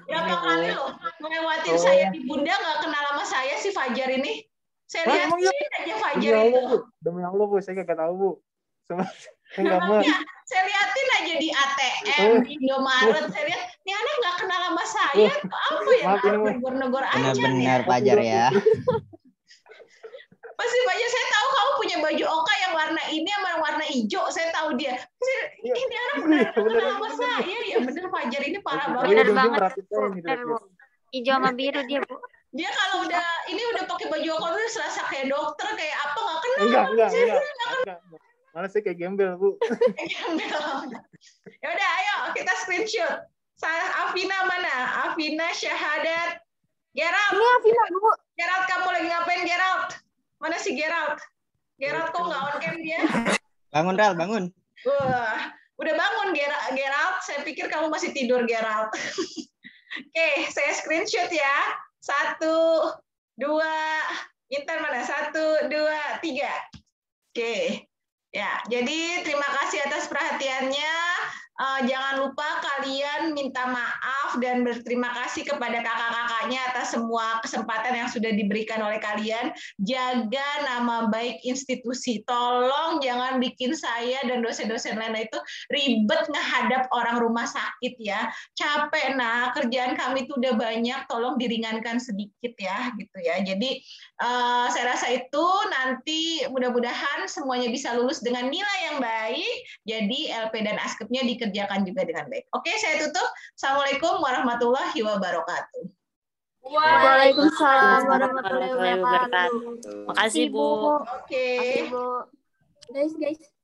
berapa kali loh ngelewatin saya di Bunda, nggak kenal sama saya si Fajar ini. Saya lihatin aja Fajar itu. Demi Allah Bu, saya nggak tahu Bu. Saya liatin aja di ATM, di Indomaret, saya lihat, ini anak nggak kenal sama saya, apa ya, negor-negor aja. Benar-benar Fajar ya. Pasti Fajar, saya tahu kamu punya baju Oka yang warna ini sama warna hijau, saya tahu dia. Ini anak benar kenal sama saya, ya bener Fajar ini parah banget. Bener banget, Bu. Hijau sama biru dia, Bu. Dia kalau udah pakai baju Oka udah serasa kayak dokter, kayak apa, nggak kenal. Enggak. Mana sih kayak gembel, Bu. Ya udah, ayo kita screenshot. Afina mana? Afina Syahadat. Gerald. Ini Afina, Bu. Gerald, kamu lagi ngapain, Gerald? Mana si Gerald? Gerald kok nggak on cam dia? Bangun, Ral, bangun. Wah, udah bangun Gerald. Saya pikir kamu masih tidur, Gerald. Oke, saya screenshot ya. 1, 2, Intan mana? 1, 2, 3. Oke. Ya, jadi terima kasih atas perhatiannya. Jangan lupa kalian minta maaf dan berterima kasih kepada kakak-kakaknya atas semua kesempatan yang sudah diberikan oleh kalian. Jaga nama baik institusi. Tolong jangan bikin saya dan dosen-dosen lainnya itu ribet ngehadap orang rumah sakit ya. Capek, nah kerjaan kami itu udah banyak, tolong diringankan sedikit ya, gitu ya. Jadi saya rasa itu nanti mudah-mudahan semuanya bisa lulus dengan nilai yang baik. Jadi LP dan ASKEP-nya dikerjakan juga dengan baik. Oke, saya tutup. Assalamualaikum warahmatullahi wabarakatuh. Waalaikumsalam warahmatullahi wabarakatuh. Makasih, Bu. Oke. Guys.